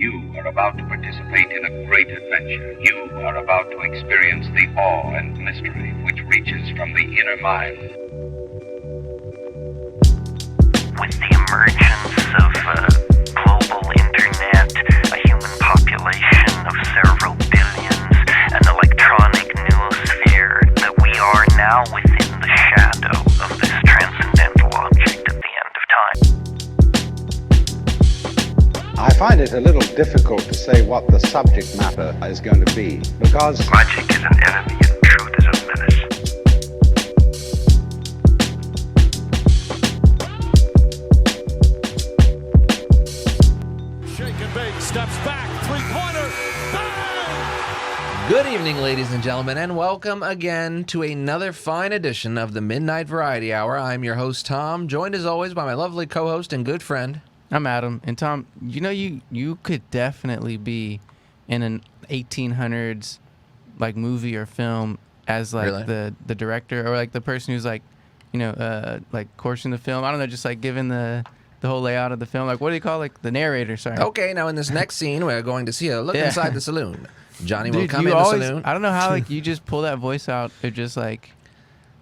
You are about to participate in a great adventure. You are about to experience the awe and mystery which reaches from the inner mind. With the emergence of global internet, a human population of several billions, an electronic noosphere, that we are now within the shadow of this transcendental object at the end of time. I find it a little difficult to say what the subject matter is going to be, because Magic is an enemy and truth is a menace. Shake and bake, steps back, three-pointer, bang! Good evening, ladies and gentlemen, and welcome again to another fine edition of the Midnight Variety Hour. I'm your host, Tom, joined as always by my lovely co-host and good friend. I'm Adam. And Tom, you know, you could definitely be in an 1800s like movie or film as like Really? the director or like the person who's like, you know, like coursing the film. I don't know, just like giving the whole layout of the film. Like, what do you call it? Like the narrator, sorry. Okay, now in this next scene, we're going to see a look Yeah. inside the saloon. Johnny will Dude, come you in always, the saloon. I don't know how like you just pull that voice out. It just like,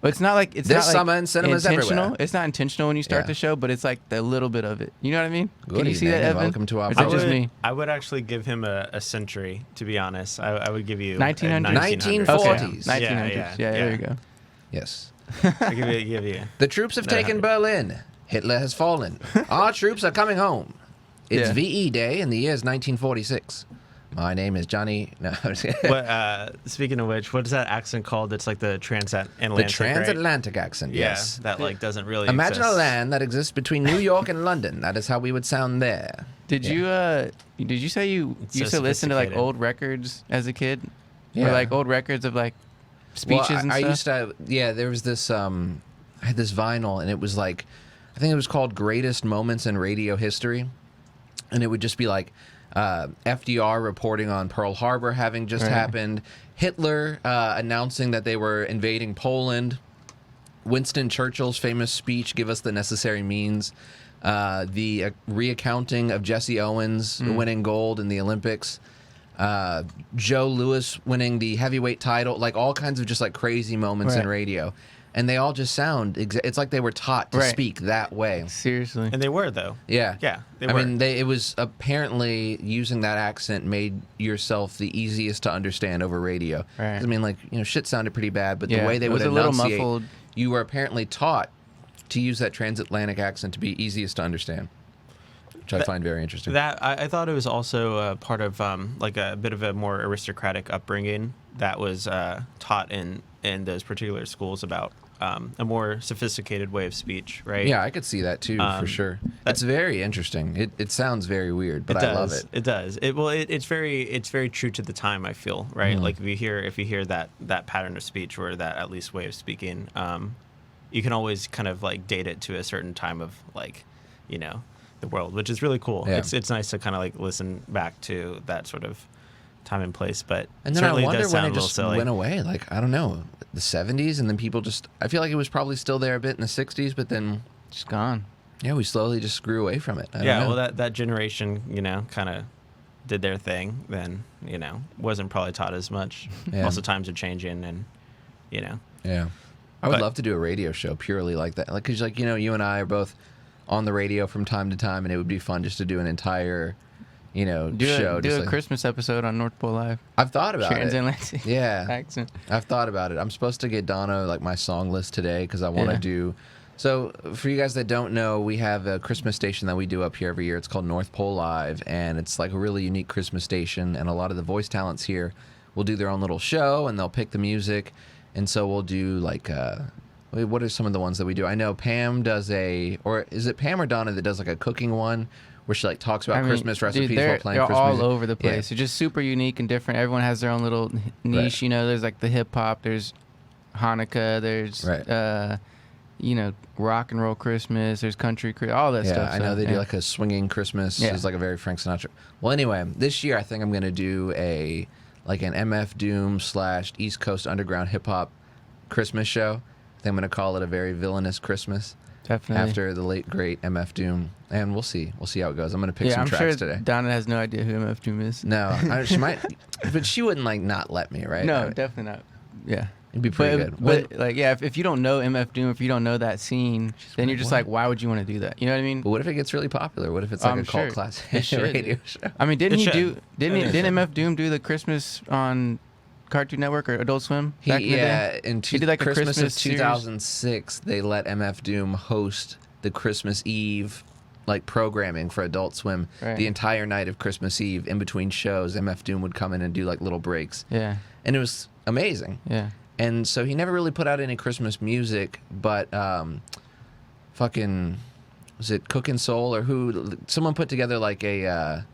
but it's not like it's This not like summer in cinemas intentional. everywhere. It's not intentional when you start Yeah. the show, but it's like the little bit of it. You know what I mean? Good Can you see evening that, and Evan? welcome to our Or is it podcast. just me? I would actually give him a century, to be honest. I would give you a 1900s? 1940s. Okay. Okay. 1900s. Yeah, there you go. Yes. I give you. The troops have taken Berlin. Hitler has fallen. Our troops are coming home. It's Yeah. VE Day, and the year is 1946. My name is Johnny. No, What? Speaking of which, what is that accent called? It's like the transatlantic. the transatlantic accent. Yeah, Yes. that like doesn't really. Imagine exist. a land that exists between New York and London. That is how we would sound there. Did you say you It's used so to listen to like sophisticated. old records as a kid? Yeah. Or like old records of like speeches Well, and I stuff? used to. Yeah, there was this. I had this vinyl, and it was like, I think it was called "Greatest Moments in Radio History," and it would just be like FDR reporting on Pearl Harbor having just Right. happened, Hitler announcing that they were invading Poland, Winston Churchill's famous speech, "Give us the necessary means," the reaccounting of Jesse Owens winning gold in the Olympics, Joe Louis winning the heavyweight title, like all kinds of just like crazy moments in Right. radio. And they all just sound, it's like they were taught to Right. speak that way. Seriously. And they were though. Yeah. Yeah, they I were. mean, it was apparently using that accent made yourself the easiest to understand over radio. 'Cause, Right. I mean, like, you know, shit sounded pretty bad, but the Yeah, way they it would was a little enunciate, muffled. you were apparently taught to use that transatlantic accent to be easiest to understand, which I find very interesting. That I thought it was also part of like a bit of a more aristocratic upbringing that was taught in those particular schools about a more sophisticated way of speech, right? Yeah, I could see that too, for sure. That's very interesting. It sounds very weird, but I love it. It does. It's very true to the time. I feel right. Mm-hmm. Like if you hear that pattern of speech or that at least way of speaking, you can always kind of like date it to a certain time of like, you know, the world, which is really cool. Yeah. It's nice to kind of like listen back to that sort of time and place. But And then I certainly wonder does when sound it a little just silly. went away. Like, I don't know, the 70s, and then people just, I feel like it was probably still there a bit in the 60s, but then, Just gone. yeah, we slowly just grew away from it. I don't Yeah, know. well, that generation, you know, kind of did their thing. Then, you know, wasn't probably taught as much. Yeah. Also, times are changing, and you know, Yeah. I would But- love to do a radio show purely like that. Like, cause like, you know, you and I are both on the radio from time to time, and it would be fun just to do an entire, you know, show. Do just a like, Christmas episode on North Pole Live. I've thought about it. Transatlantic Yeah. accent. I've thought about it. I'm supposed to get Donna like my song list today because I want to Yeah. do. So for you guys that don't know, we have a Christmas station that we do up here every year. It's called North Pole Live, and it's like a really unique Christmas station. And a lot of the voice talents here will do their own little show, and they'll pick the music. And so we'll do like, what are some of the ones that we do? I know Pam does or is it Pam or Donna that does like a cooking one where she like talks about Christmas recipes dude, while they're playing Christmas all music? over the Yeah. place. They're just super unique and different. Everyone has their own little niche. Right. You know, there's like the hip hop. There's Hanukkah. There's Right. you know, rock and roll Christmas. There's country, all that Yeah, stuff. I know so, they do yeah. like a swinging Christmas. Yeah. It's like a very Frank Sinatra. Well, anyway, this year I think I'm gonna do an MF Doom / East Coast Underground hip hop Christmas show. I think I'm gonna call it a very villainous Christmas. Definitely. after the late great MF Doom, and we'll see how it goes. I'm gonna pick some I'm tracks sure today. Donna has no idea who MF Doom is. No, she might, but she wouldn't like not let me, right? No, definitely not. Yeah. It'd be pretty good. But like, yeah, if you don't know MF Doom, if you don't know that scene, then you're just like, why would you want to do that? You know what I mean? But what if it gets really popular? What if it's like I'm a cult sure classic it should. radio show? I mean, didn't It he should. do? Didn't It MF Doom do the Christmas on Cartoon Network or Adult Swim back in the day? In He did like a Christmas of Christmas series. 2006, they let MF Doom host the Christmas Eve like programming for Adult Swim. Right. The entire night of Christmas Eve, in between shows, MF Doom would come in and do like little breaks, Yeah. and it was amazing. Yeah. And so he never really put out any Christmas music, but fucking, was it Cook and Soul or who? Someone put together like an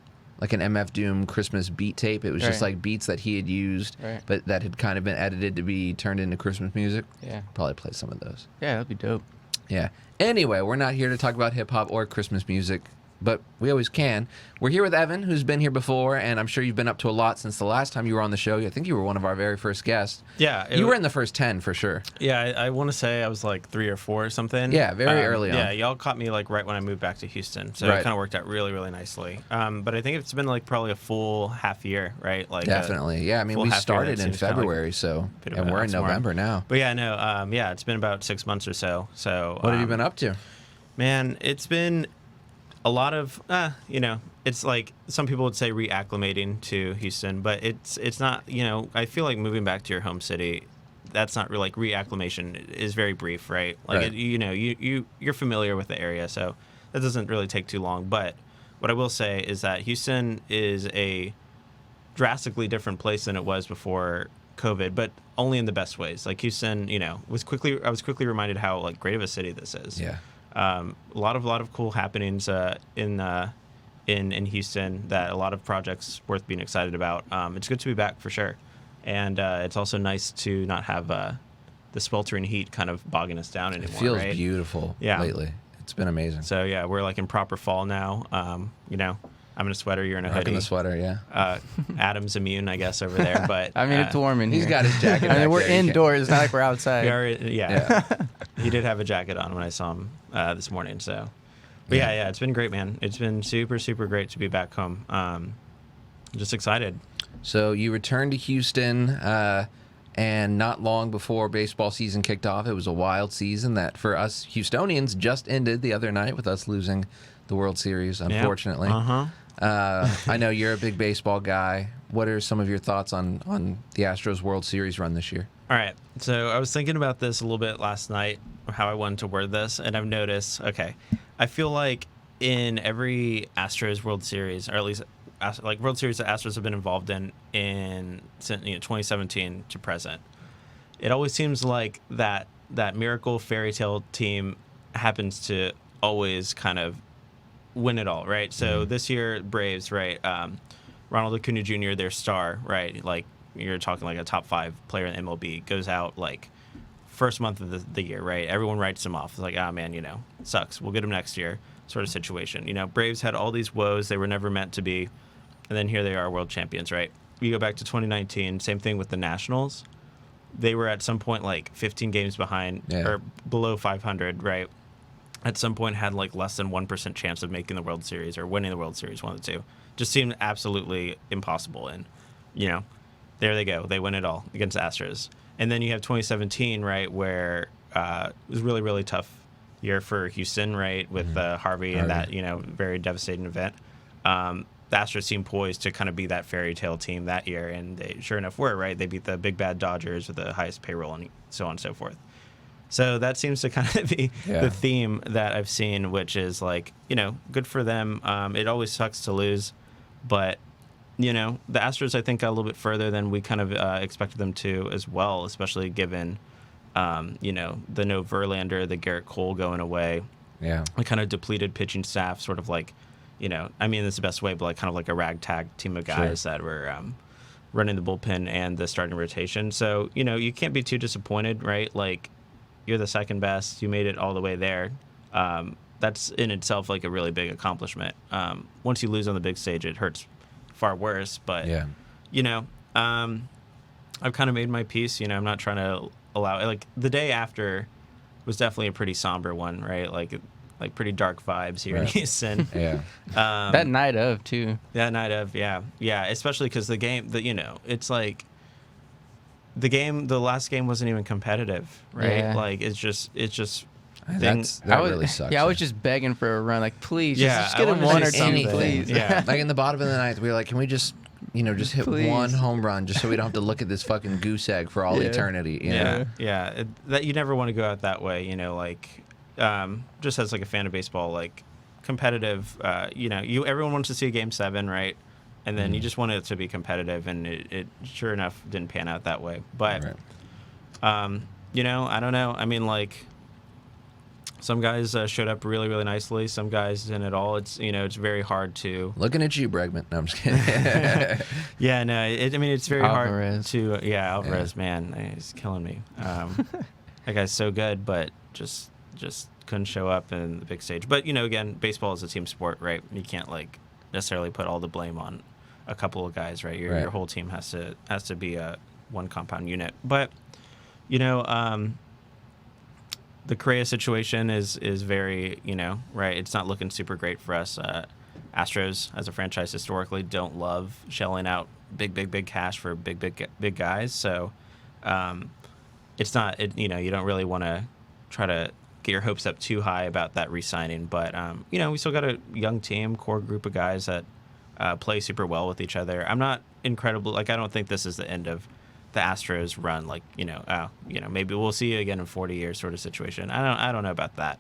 MF Doom Christmas beat tape. It was just Right. like beats that he had used, Right. but that had kind of been edited to be turned into Christmas music. Yeah. Probably play some of those. Yeah, that'd be dope. Yeah. Anyway, we're not here to talk about hip hop or Christmas music, but we always can. We're here with Evan, who's been here before, and I'm sure you've been up to a lot since the last time you were on the show. I think you were one of our very first guests. Yeah, You were in the first 10 for sure. Yeah, I want to say I was like 3 or 4 or something. Yeah, very early on. Yeah, y'all caught me like right when I moved back to Houston, so Right. it kind of worked out really, really nicely. But I think it's been like probably a full half year, right? Like Definitely. Yeah, I mean, full we half year, started that in seems kinda like February, so, bit of and an we're in oxymoron. November now. But yeah, no, yeah, it's been about 6 months or so. So What have you been up to? Man, it's been a lot of, it's like some people would say reacclimating to Houston, but it's not, I feel like moving back to your home city, that's not really like reacclimation is very brief, right? Like, Right. you're familiar with the area, so that doesn't really take too long. But what I will say is that Houston is a drastically different place than it was before COVID, but only in the best ways. Like Houston, I was quickly reminded how like great of a city this is. Yeah. A lot of cool happenings in Houston, that a lot of projects worth being excited about. It's good to be back for sure, and it's also nice to not have the sweltering heat kind of bogging us down It anymore. feels right? beautiful Yeah. lately. It's been amazing. So yeah, we're like in proper fall now. I'm in a sweater, you're in a Rocking hoodie. the sweater, yeah. Adam's immune, I guess, over there. But I mean, it's warm in here. He's got his jacket. I mean, back we're there. You can't- indoors. It's not like we're outside. we are, yeah. He did have a jacket on when I saw him this morning. So, but yeah, it's been great, man. It's been super, super great to be back home. Just excited. So you returned to Houston, and not long before baseball season kicked off, it was a wild season that for us Houstonians just ended the other night with us losing the World Series, unfortunately. I know you're a big baseball guy. What are some of your thoughts on the Astros World Series run this year? All right. So I was thinking about this a little bit last night, how I wanted to word this, and I've noticed, I feel like in every Astros World Series, or at least like World Series that Astros have been involved in since 2017 to present, it always seems like that miracle fairy tale team happens to always kind of win it all, right? So this year, Braves, right? Ronald Acuna Jr., their star, right? Like you're talking like a top 5 player in MLB, goes out like first month of the year, right? Everyone writes him off. It's like, man, sucks. We'll get him next year, sort of situation. Braves had all these woes they were never meant to be, and then here they are, world champions, right? You go back to 2019, same thing with the Nationals. They were at some point like 15 games behind or below 500, right? At some point had like less than 1% chance of making the World Series or winning the World Series, one of the two. Just seemed absolutely impossible. And, there they go. They win it all against the Astros. And then you have 2017, right, where it was really, really tough year for Houston, right, with Harvey and that, very devastating event. The Astros seemed poised to kind of be that fairy tale team that year, and they sure enough were, right? They beat the big bad Dodgers with the highest payroll and so on and so forth. So that seems to kind of be the theme that I've seen, which is like, good for them. It always sucks to lose, but, the Astros, I think, got a little bit further than we kind of expected them to as well, especially given, the no Verlander, the Garrett Cole going away. Yeah. A kind of depleted pitching staff, sort of like, I mean, this is the best way, but like kind of like a ragtag team of guys that were running the bullpen and the starting rotation. So, you can't be too disappointed, right? Like, you're the second best. You made it all the way there. That's in itself like a really big accomplishment. Once you lose on the big stage, it hurts far worse. But, I've kind of made my peace. I'm not trying to allow like the day after was definitely a pretty somber one, right? Like pretty dark vibes here in Houston. Yeah. That night of too. That night of, yeah, especially because the game, it's like the last game wasn't even competitive, right? Yeah. Like it's just That really sucks. Yeah, I was just begging for a run. Like, please, Yeah, just I get him wanted one to or see two, anything. please. Yeah. Like in the bottom of the ninth, we were like, can we just hit Please. one home run just so we don't have to look at this fucking goose egg for all Yeah. eternity? You know? That you never want to go out that way, just as like a fan of baseball, like competitive, everyone wants to see a game 7, right? And then you just want it to be competitive, and it sure enough didn't pan out that way. But, Right. I don't know. I mean, like, some guys showed up really, really nicely. Some guys didn't at all. It's it's very hard to. Looking at you, Bregman. No, I'm just kidding. Yeah, no. It's very Alvarez. hard to. Alvarez, man, he's killing me. That guy's so good, but just couldn't show up in the big stage. But again, baseball is a team sport, right? You can't like necessarily put all the blame on a couple of guys, right? Your whole team has to be a one compound unit. But the Correa situation is very, right? It's not looking super great for us. Astros, as a franchise, historically don't love shelling out big cash for big guys. So it's not, you don't really want to try to get your hopes up too high about that re-signing. But, we still got a young team, core group of guys that play super well with each other. I'm not incredible. I don't think this is the end of the Astros run, maybe we'll see you again in 40 years sort of situation. I don't know about that.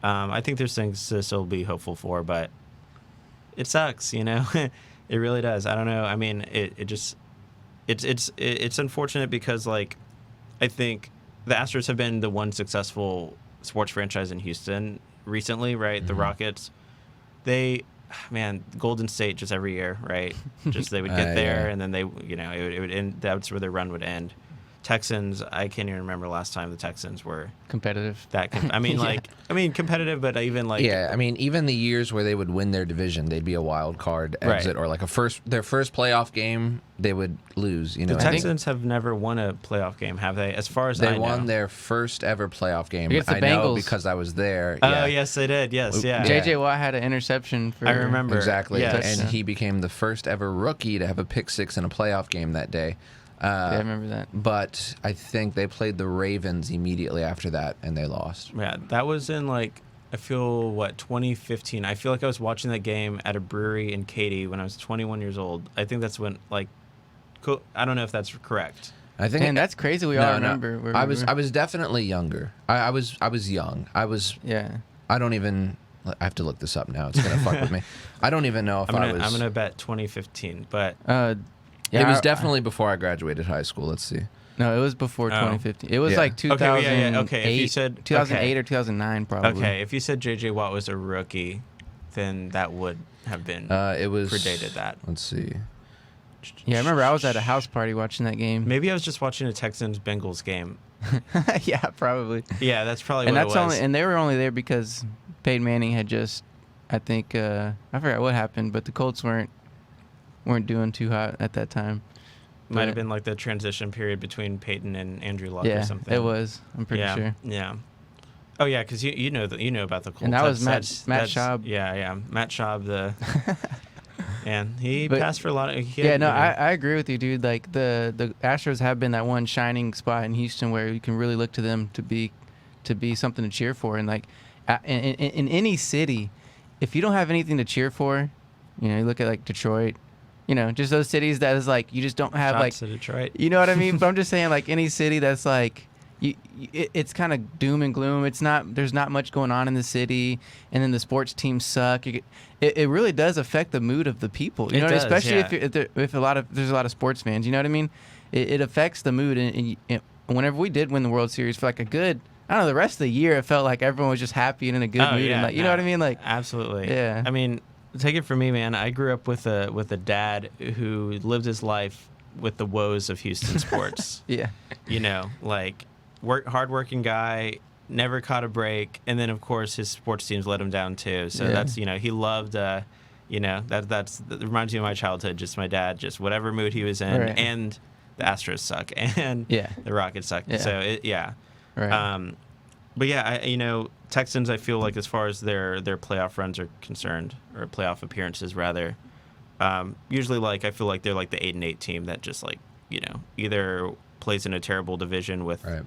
I think there's things to still be hopeful for, but it sucks, it really does. I don't know. I mean, it's unfortunate because I think the Astros have been the one successful sports franchise in Houston recently, right? Mm-hmm. The Rockets, Golden State just every year, right? Just they would get there, and then they, it would end. That's where their run would end. Texans, I can't even remember last time the Texans were Competitive. Competitive, but even even the years where they would win their division, they'd be a wild card exit, or their first playoff game, they would lose. The Texans have never won a playoff game, have they? As far as I know, they won their first ever playoff game. Against the I Bengals. know because I was there. Oh yes, they did. Yes, yeah. JJ Watt had an interception for. I remember exactly, yes. and he became the first ever rookie to have a pick six in a playoff game that day. I remember that. But I think they played the Ravens immediately after that, and they lost. Yeah, that was in 2015. I feel like I was watching that game at a brewery in Katy when I was 21 years old. I think that's when cool. I don't know if that's correct. I think. Man, that's crazy. We all remember. No. I was definitely younger. I was young. Yeah. I don't even. I have to look this up now. It's gonna fuck with me. I don't even know if I'm gonna bet 2015, but. Yeah, it was definitely before I graduated high school. Let's see. No, it was before 2015. It was 2008, Okay, if you said 2008 or 2009 probably. Okay, if you said J.J. Watt was a rookie, then that would have been it was predated that. Let's see. Yeah, I remember I was at a house party watching that game. Maybe I was just watching a Texans-Bengals game. Yeah, probably. Yeah, that's probably and what that's it was. and they were only there because Peyton Manning had just, I think, I forgot what happened, but the Colts weren't doing too hot at that time. Might have been the transition period between Peyton and Andrew Luck or something. Yeah, it was. I'm pretty sure. Yeah. Oh yeah, because you know about the Colts. And that was Matt Schaub. Yeah, Matt Schaub. And he passed for a lot of. I agree with you, dude. The Astros have been that one shining spot in Houston where you can really look to them to be something to cheer for, and in any city, if you don't have anything to cheer for, you look at Detroit. Just those cities that is you just don't have Shots to Detroit. You know what I mean? But I'm just saying any city that's it's kind of doom and gloom. There's not much going on in the city, and then the sports teams suck. It really does affect the mood of the people. You know, does, especially yeah. if there's a lot of sports fans. You know what I mean? It affects the mood. And whenever we did win the World Series for a good, I don't know, the rest of the year, it felt like everyone was just happy and in a good mood. Yeah, and you know what I mean? Absolutely. Yeah. I mean, take it from me, man. I grew up with a dad who lived his life with the woes of Houston sports. Yeah. Hardworking guy, never caught a break, and then of course his sports teams let him down too. So that's he loved. That reminds me of my childhood. Just my dad, just whatever mood he was in, Right. and the Astros suck, and the Rockets suck. Yeah. So Right. But yeah, Texans, I feel like as far as their playoff runs are concerned, or playoff appearances rather, usually like I feel like they're like the 8-8 team that just like either plays in a terrible division with Right.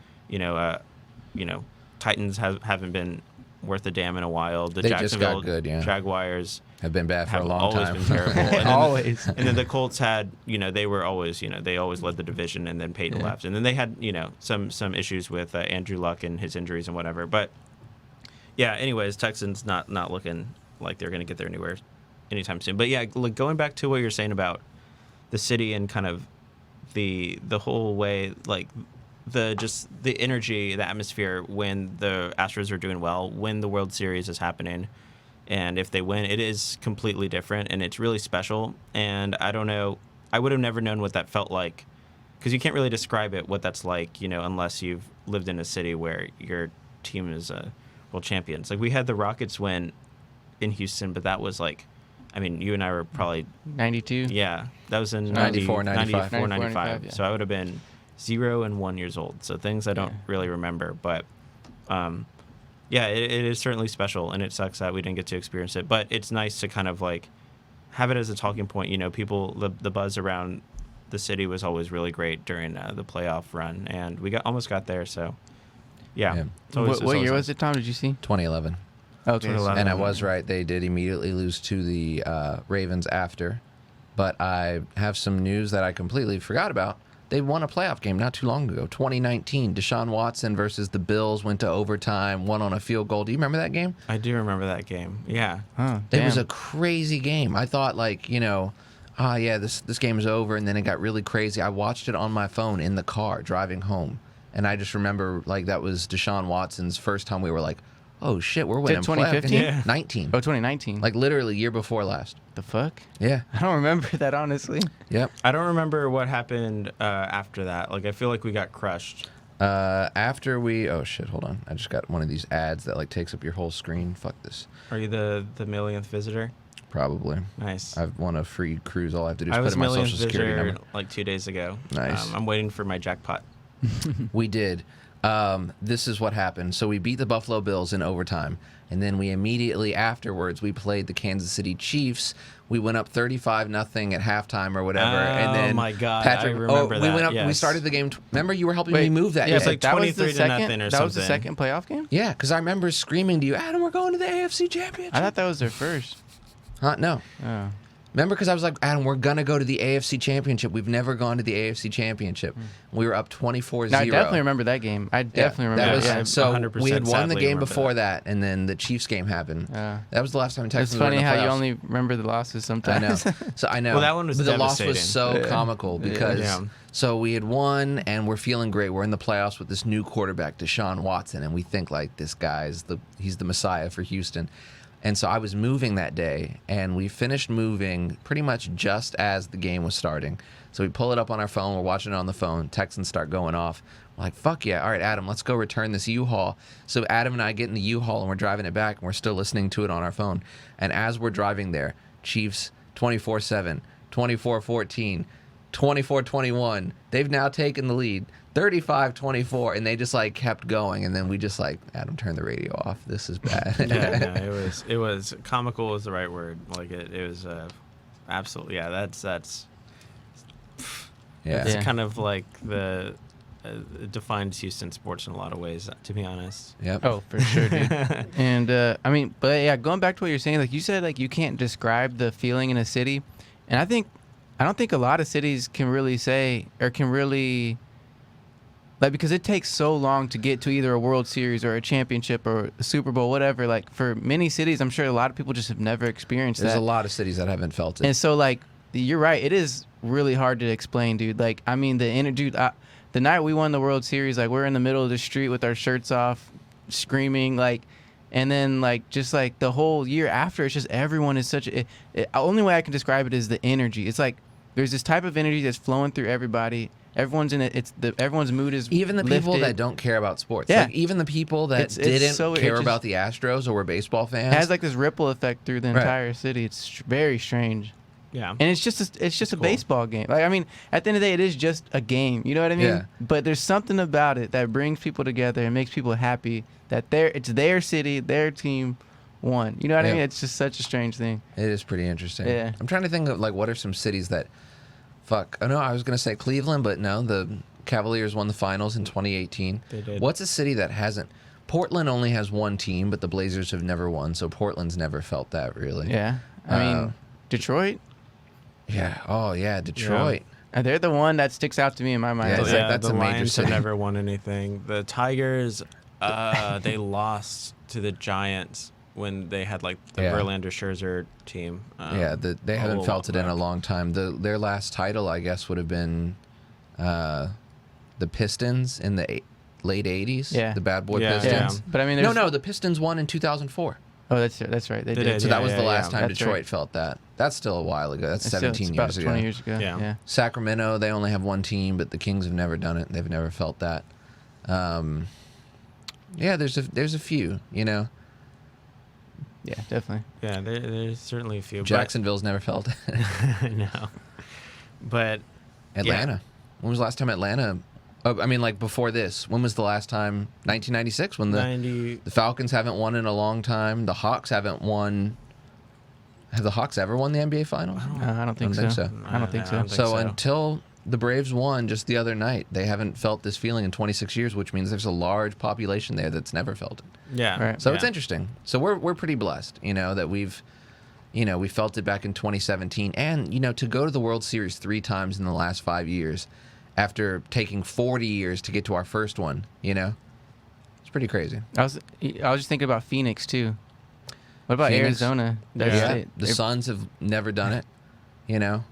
Titans haven't been worth a damn in a while. The They just Jacksonville got good, yeah. Jaguars Have been bad for have a long always time. been terrible. And then Always. and then the Colts had, they were always, they always led the division, and then Peyton left. And then they had, some issues with Andrew Luck and his injuries and whatever. But yeah, anyways, Texans not looking like they're going to get there anywhere anytime soon. But yeah, like going back to what you're saying about the city and kind of the whole way, like the energy, the atmosphere when the Astros are doing well, when the World Series is happening, and if they win, it is completely different, and it's really special. And I don't know, I would have never known what that felt like, because you can't really describe it, what that's like, unless you've lived in a city where your team is world champions. Like we had the Rockets win in Houston, but that was like, I mean, you and I were probably 92. yeah, that was in 94, 95. 95. Yeah. So I would have been 0 and 1 years old. So things I don't really remember, but yeah, it is certainly special, and it sucks that we didn't get to experience it. But it's nice to kind of like have it as a talking point. People, the buzz around the city was always really great during the playoff run, and we almost got there. So yeah, Yeah. It's always- What it's always year nice. was it, Tom? Did you see? 2011. Okay. 2011. And I was right. They did immediately lose to the Ravens after. But I have some news that I completely forgot about. They won a playoff game not too long ago, 2019. Deshaun Watson versus the Bills went to overtime, won on a field goal. Do you remember that game? I do remember that game. Yeah. Huh, It was damn. a crazy game. I thought this game is over, and then it got really crazy. I watched it on my phone in the car driving home, and I just remember like that was Deshaun Watson's first time we were like, oh shit, we're winning. 2015? Yeah. 19. Oh, 2019. Like literally year before last. the fuck? Yeah. I don't remember that, honestly. Yep. I don't remember what happened after that. Like I feel like we got crushed. After we, oh shit, hold on. I just got one of these ads that like takes up your whole screen. Fuck this. Are you the millionth visitor? Probably. Nice. I've won a free cruise. All I have to do is I put was in my millionth social security visitor number. like 2 days ago. Nice. I'm waiting for my jackpot. We did. This is what happened. So we beat the Buffalo Bills in overtime, and then we immediately afterwards we played the Kansas City Chiefs. We went up 35-0 at halftime or whatever, and then my God, Patrick, I remember we that, went up. We yes. started the game. Remember, you were helping me move that. Yeah, It's day. like that was 23 the to second. nothing or that was the something. second playoff game. Yeah, because I remember screaming to you, Adam, we're going to the AFC Championship. I thought that was their first. No. Oh. Remember, because I was like, Adam, we're going to go to the AFC Championship. We've never gone to the AFC Championship. We were up 24-0. No, I definitely remember that game. I definitely remember that was, that. Yeah. So 100% we had won the sadly game remember before that. that, and then the Chiefs game happened. Yeah. That was the last time It's Texans were in funny the how you playoffs. only remember the losses I sometimes. know. So I know. Well, that one was but the loss devastating. was so comical because Yeah. so we had won and we're feeling great. We're in the playoffs with this new quarterback, Deshaun Watson, and we think like this guy's he's the Messiah for Houston. And so I was moving that day, and we finished moving pretty much just as the game was starting. So we pull it up on our phone. We're watching it on the phone. Texans start going off. We're like, fuck yeah. All right, Adam, let's go return this U-Haul. So Adam and I get in the U-Haul, and we're driving it back, and we're still listening to it on our phone. And as we're driving there, Chiefs 24-7, 24-14, 24-21. They've now taken the lead. 35-24, and they just like kept going, and then we just like, Adam, turn the radio off. This is bad. Yeah, no, it was comical is the right word. Like it was absolutely, yeah. That's Yeah. it's Yeah. kind of like the defines Houston sports in a lot of ways. To be honest. Yep. Oh, for sure, dude. And I mean, but yeah, going back to what you're saying, like you said, like you can't describe the feeling in a city, and I don't think a lot of cities can really say or can really. Like, because it takes so long to get to either a World Series or a championship or a Super Bowl, whatever. Like, for many cities, I'm sure a lot of people just have never experienced There's that. a lot of cities that haven't felt it. And so, like, you're right. It is really hard to explain, dude. Like, I mean, the energy. The night we won the World Series, like, we're in the middle of the street with our shirts off, screaming, like, and then, like, just, like, the whole year after, it's just everyone is such a... only way I can describe it is the energy. It's like there's this type of energy that's flowing through everybody. Everyone's in it. Everyone's mood is even the people lifted. that don't care about sports. Yeah. Like, even the people that It's didn't so- it care just- about the Astros or were baseball fans. It has like this ripple effect through the Right. entire city. It's very strange. Yeah. And it's just a cool. baseball game. Like, I mean, at the end of the day, it is just a game. You know what I mean? Yeah. But there's something about it that brings people together and makes people happy that it's their city, their team won. You know what I Yeah. mean? It's just such a strange thing. It is pretty interesting. Yeah. I'm trying to think of like what are some cities that fuck. Oh no, I was gonna say Cleveland, but no, the Cavaliers won the finals in 2018. They did. What's a city that hasn't? Portland only has one team, but the Blazers have never won, so Portland's never felt that really. Yeah. I mean, Detroit, Yeah. Oh yeah, Detroit. they're the one that sticks out to me in my mind. Yeah, It's it's like, like- that's the a major Lions city. have never won anything. The Tigers, they lost to the Giants when they had like the Yeah. Verlander Scherzer team. Yeah, they haven't little felt it while in a back. long time. Their last title, I guess, would have been the Pistons in the late 80s. Yeah. The Bad Boy Yeah, Pistons. yeah. but I mean, No, there's, no, the Pistons won in 2004. Oh, that's right. They They did. did. So that Yeah, was the yeah, last yeah. time That's Detroit right. felt that. That's still a while ago. That's It's still- 17 it's about years ago. 20 years ago. Yeah. Yeah. Sacramento, they only have one team, but the Kings have never done it. They've never felt that. Yeah, there's a few, you know. Yeah, definitely. Yeah, there's certainly a few. Jacksonville's never felt it. But, no. But Atlanta. When was the last time Atlanta? Oh, I mean, like before this. When was the last time? 1996. When 90. the Falcons haven't won in a long time. The Hawks haven't won. Have the Hawks ever won the NBA Finals? I don't think think so. so. I don't think I so. don't think So so. until the Braves won just the other night, they haven't felt this feeling in 26 years, which means there's a large population there that's never felt it. Yeah. Right. So yeah. it's interesting. So we're pretty blessed, you know, that we felt it back in 2017, and you know, to go to the World Series 3 times in the last 5 years, after taking 40 years to get to our first one, you know, it's pretty crazy. I was just thinking about Phoenix too. What about Phoenix? Arizona? Yeah, the Suns have never done it, you know.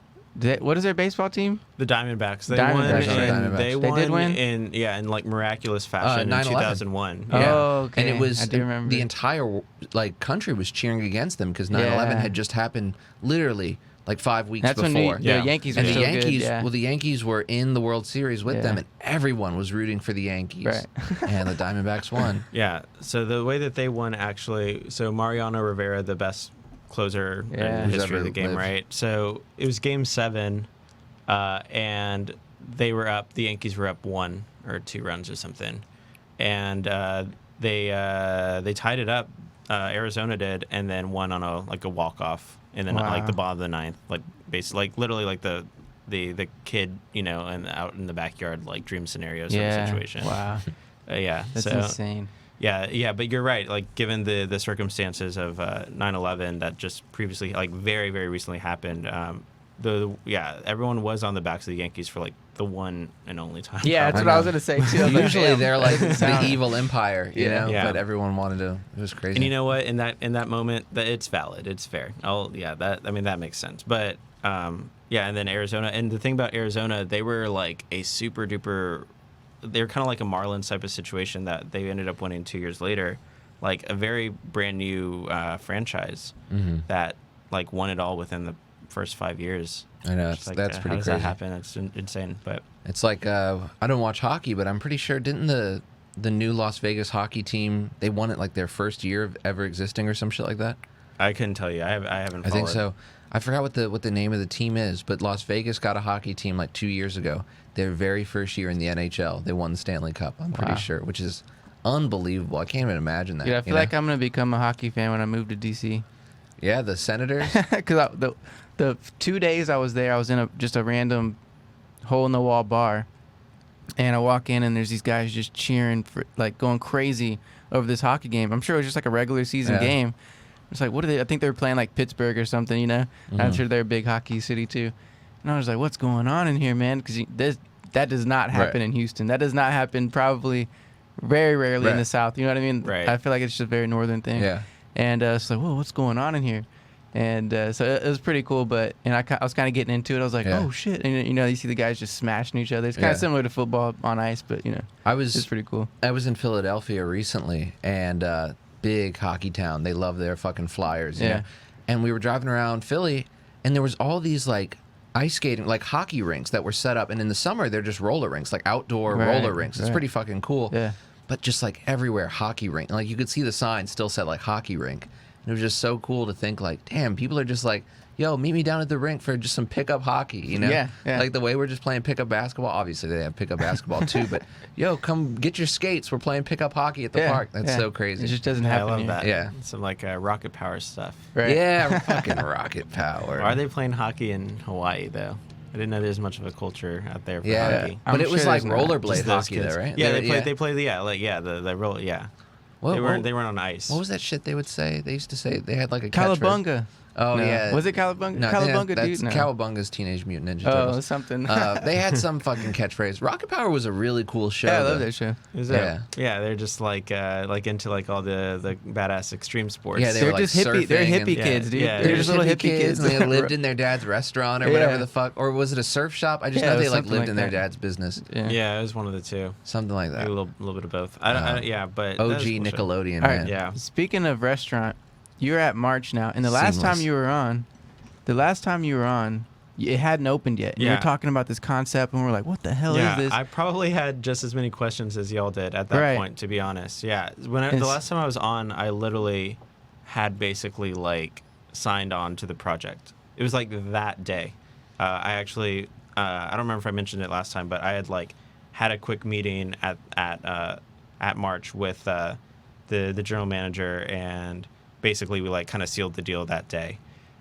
What is their baseball team? The Diamondbacks. They Diamondbacks, won. right. Diamondbacks. They They won did win? in like miraculous fashion in 9/11. 2001. Oh, Yeah. okay. And it was I do remember. the entire like country was cheering against them because 9/11 Yeah. had just happened literally like 5 weeks That's when before. the Yeah. Yankees were And the so Yankees, good. Yeah. well, the Yankees were in the World Series with Yeah. them, and everyone was rooting for the Yankees. Right. And the Diamondbacks won. Yeah. So the way that they won, actually, so Mariano Rivera, the best closer Yeah. in Who's the history of the ever game, lived. right? So it was Game 7, and they were up. The Yankees were up 1 or 2 runs or something, and they tied it up. Arizona did, and then won on a walk off in the like the bottom of the 9th, like basically like literally like the kid, you know, and out in the backyard like dream scenario sort of situation. Wow. Yeah. That's so, insane. Yeah, but you're right. Like, given the circumstances of 9/11 that just previously, like, very, very recently happened, everyone was on the backs of the Yankees for like the one and only time. Yeah, that's I what I know. was gonna say too. I was like, Usually damn, they're like that doesn't the sound- evil empire, you Yeah. know. Yeah. But everyone wanted to. It was crazy. And you know what? In that moment, that it's valid. It's fair. That makes sense. But and then Arizona. And the thing about Arizona, they were like a super duper. They're kind of like a Marlins type of situation that they ended up winning 2 years later, like a very brand new franchise that like won it all within the first 5 years. I know It's like, that's how pretty does crazy. that happen? It's insane. But It's like I don't watch hockey, but I'm pretty sure didn't the new Las Vegas hockey team, they won it like their first year of ever existing or some shit like that. I couldn't tell you. I haven't. I think followed. so. I forgot what the name of the team is, but Las Vegas got a hockey team like 2 years ago. Their very first year in the NHL, they won the Stanley Cup. I'm pretty Wow. sure, which is unbelievable. I can't even imagine that. Dude, I you feel know? like I'm gonna become a hockey fan when I move to DC. Yeah, the Senators. Because the 2 days I was there, I was in just a random hole in the wall bar, and I walk in and there's these guys just cheering for like going crazy over this hockey game. I'm sure it was just like a regular season Yeah. game. It's like, what are they? I think they were playing like Pittsburgh or something, you know. I'm Mhm. sure they're a big hockey city too. And I was like, what's going on in here, man? Because that does not happen Right. in Houston. That does not happen probably very rarely in Right. the South. You know what I mean? Right. I feel like it's just a very northern thing. Yeah. And it's like, whoa, what's going on in here? And so it was pretty cool. But I was kind of getting into it. I was like, Yeah. oh shit! And you know, you see the guys just smashing each other. It's kind of Yeah. similar to football on ice, but you know, it's I pretty cool. was in Philadelphia recently, and big hockey town. They love their fucking Flyers. You Yeah. know? And we were driving around Philly, and there was all these like ice skating, like hockey rinks that were set up. And in the summer, they're just roller rinks, like outdoor Right, roller rinks. It's right. pretty fucking cool. Yeah. But just like everywhere, hockey rink. Like you could see the sign still said like hockey rink. And it was just so cool to think like, damn, people are just like yo, meet me down at the rink for just some pickup hockey, you know? Yeah, yeah. Like the way we're just playing pickup basketball. Obviously, they have pickup basketball too, but yo, come get your skates. We're playing pickup hockey at the Yeah, park. That's yeah. so crazy. It just doesn't Yeah, I happen love here. that. Yeah. Some like rocket power stuff. Right. Yeah, fucking rocket power. Are they playing hockey in Hawaii though? I didn't know there's much of a culture out there for Yeah, hockey. but I'm it was sure like there's not. rollerblade Just those hockey, kids. though, right? Yeah, They- they play the roll. Yeah, What- they weren't what- they weren't on ice. What was that shit they would say? They used to say they had like a catchphrase. Cowabunga. Oh No. yeah. Was it Cowabunga? No, I think Cowabunga, that's dude? No. Cowabunga's Teenage Mutant Ninja Oh, Turtles. something. They had some fucking catchphrase. Rocket Power was a really cool show. yeah, I love though. that show. Is Yeah. it? Yeah, they're just like into like all the badass extreme sports. Yeah, they They're were, like, just hippie. They're surfing and- hippie kids, dude. Yeah, They're just little hippie kids. and they lived in their dad's restaurant or Yeah. whatever the fuck. Or was it a surf shop? I just Yeah, know it they was like something lived like in their that. dad's business. Yeah. Yeah, it was one of the two. Something like that. Maybe a little bit of both. I don't, yeah, but that OG was a cool show. Nickelodeon, All right. man. Yeah. Speaking of restaurant, you're at March now, and the last Seamless. time you were on, it hadn't opened yet. You Yeah. were talking about this concept, and we're like, "What the hell Yeah, is this?" I probably had just as many questions as y'all did at that Right. point, to be honest. Yeah, the It's- last time I was on, I literally had basically like signed on to the project. It was like that day. I actually, I don't remember if I mentioned it last time, but I had like had a quick meeting at March with the general manager, and basically we like kind of sealed the deal that day.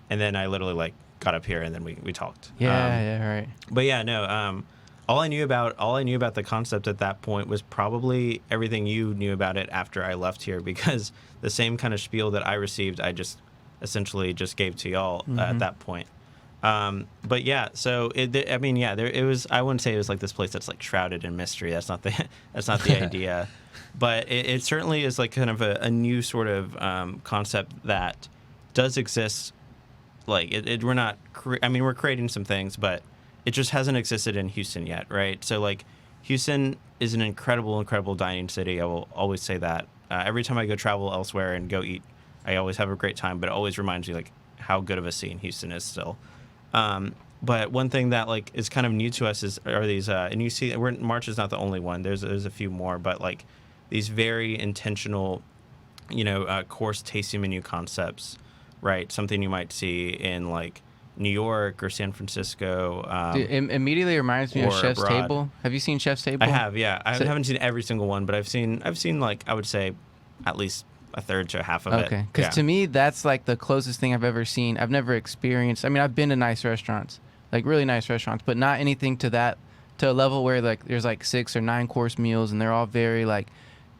And then I literally like got up here and then we talked. yeah, right. But yeah, no. All I knew about the concept at that point was probably everything you knew about it after I left here, because the same kind of spiel that I received, I just essentially just gave to y'all at that point. But yeah, so it was. I wouldn't say it was like this place that's like shrouded in mystery. That's not the idea. But it certainly is like kind of a new sort of concept that does exist. Like we're not. We're creating some things, but it just hasn't existed in Houston yet, right? So like, Houston is an incredible dining city. I will always say that. Every time I go travel elsewhere and go eat, I always have a great time. But it always reminds me like how good of a scene Houston is still. But one thing that like is kind of new to us are these, and you see, March is not the only one. There's a few more, but like these very intentional, course tasting menu concepts, right? Something you might see in like New York or San Francisco. Dude, it immediately reminds me of or Chef's abroad. Table. Have you seen Chef's Table? I have, yeah. I So- haven't seen every single one, but I've seen like I would say at least a third to half of it. Okay, because Yeah. to me, that's like the closest thing I've ever seen. I've never experienced. I mean, I've been to nice restaurants, like really nice restaurants, but not anything to a level where like there's like 6 or 9 course meals, and they're all very like,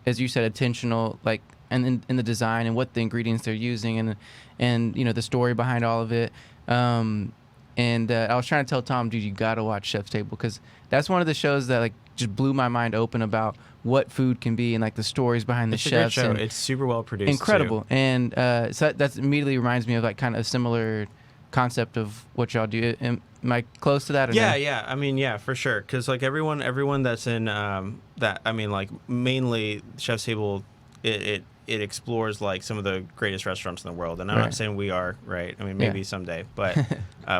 as you said, intentional, like, and in the design and what the ingredients they're using, and the story behind all of it. I was trying to tell Tom, dude, you gotta watch Chef's Table, because that's one of the shows that like just blew my mind open about what food can be and like the stories behind the It's a great chefs. show. And It's super well produced. incredible. too. And so that immediately reminds me of like kind of a similar concept of what y'all do. Am I close to that? Or Yeah, no? yeah. I mean, yeah, for sure. Because like everyone that's in that, I mean, like mainly Chef's Table, it explores like some of the greatest restaurants in the world. And I'm Right. not saying we are, right? I mean, maybe Yeah. someday, but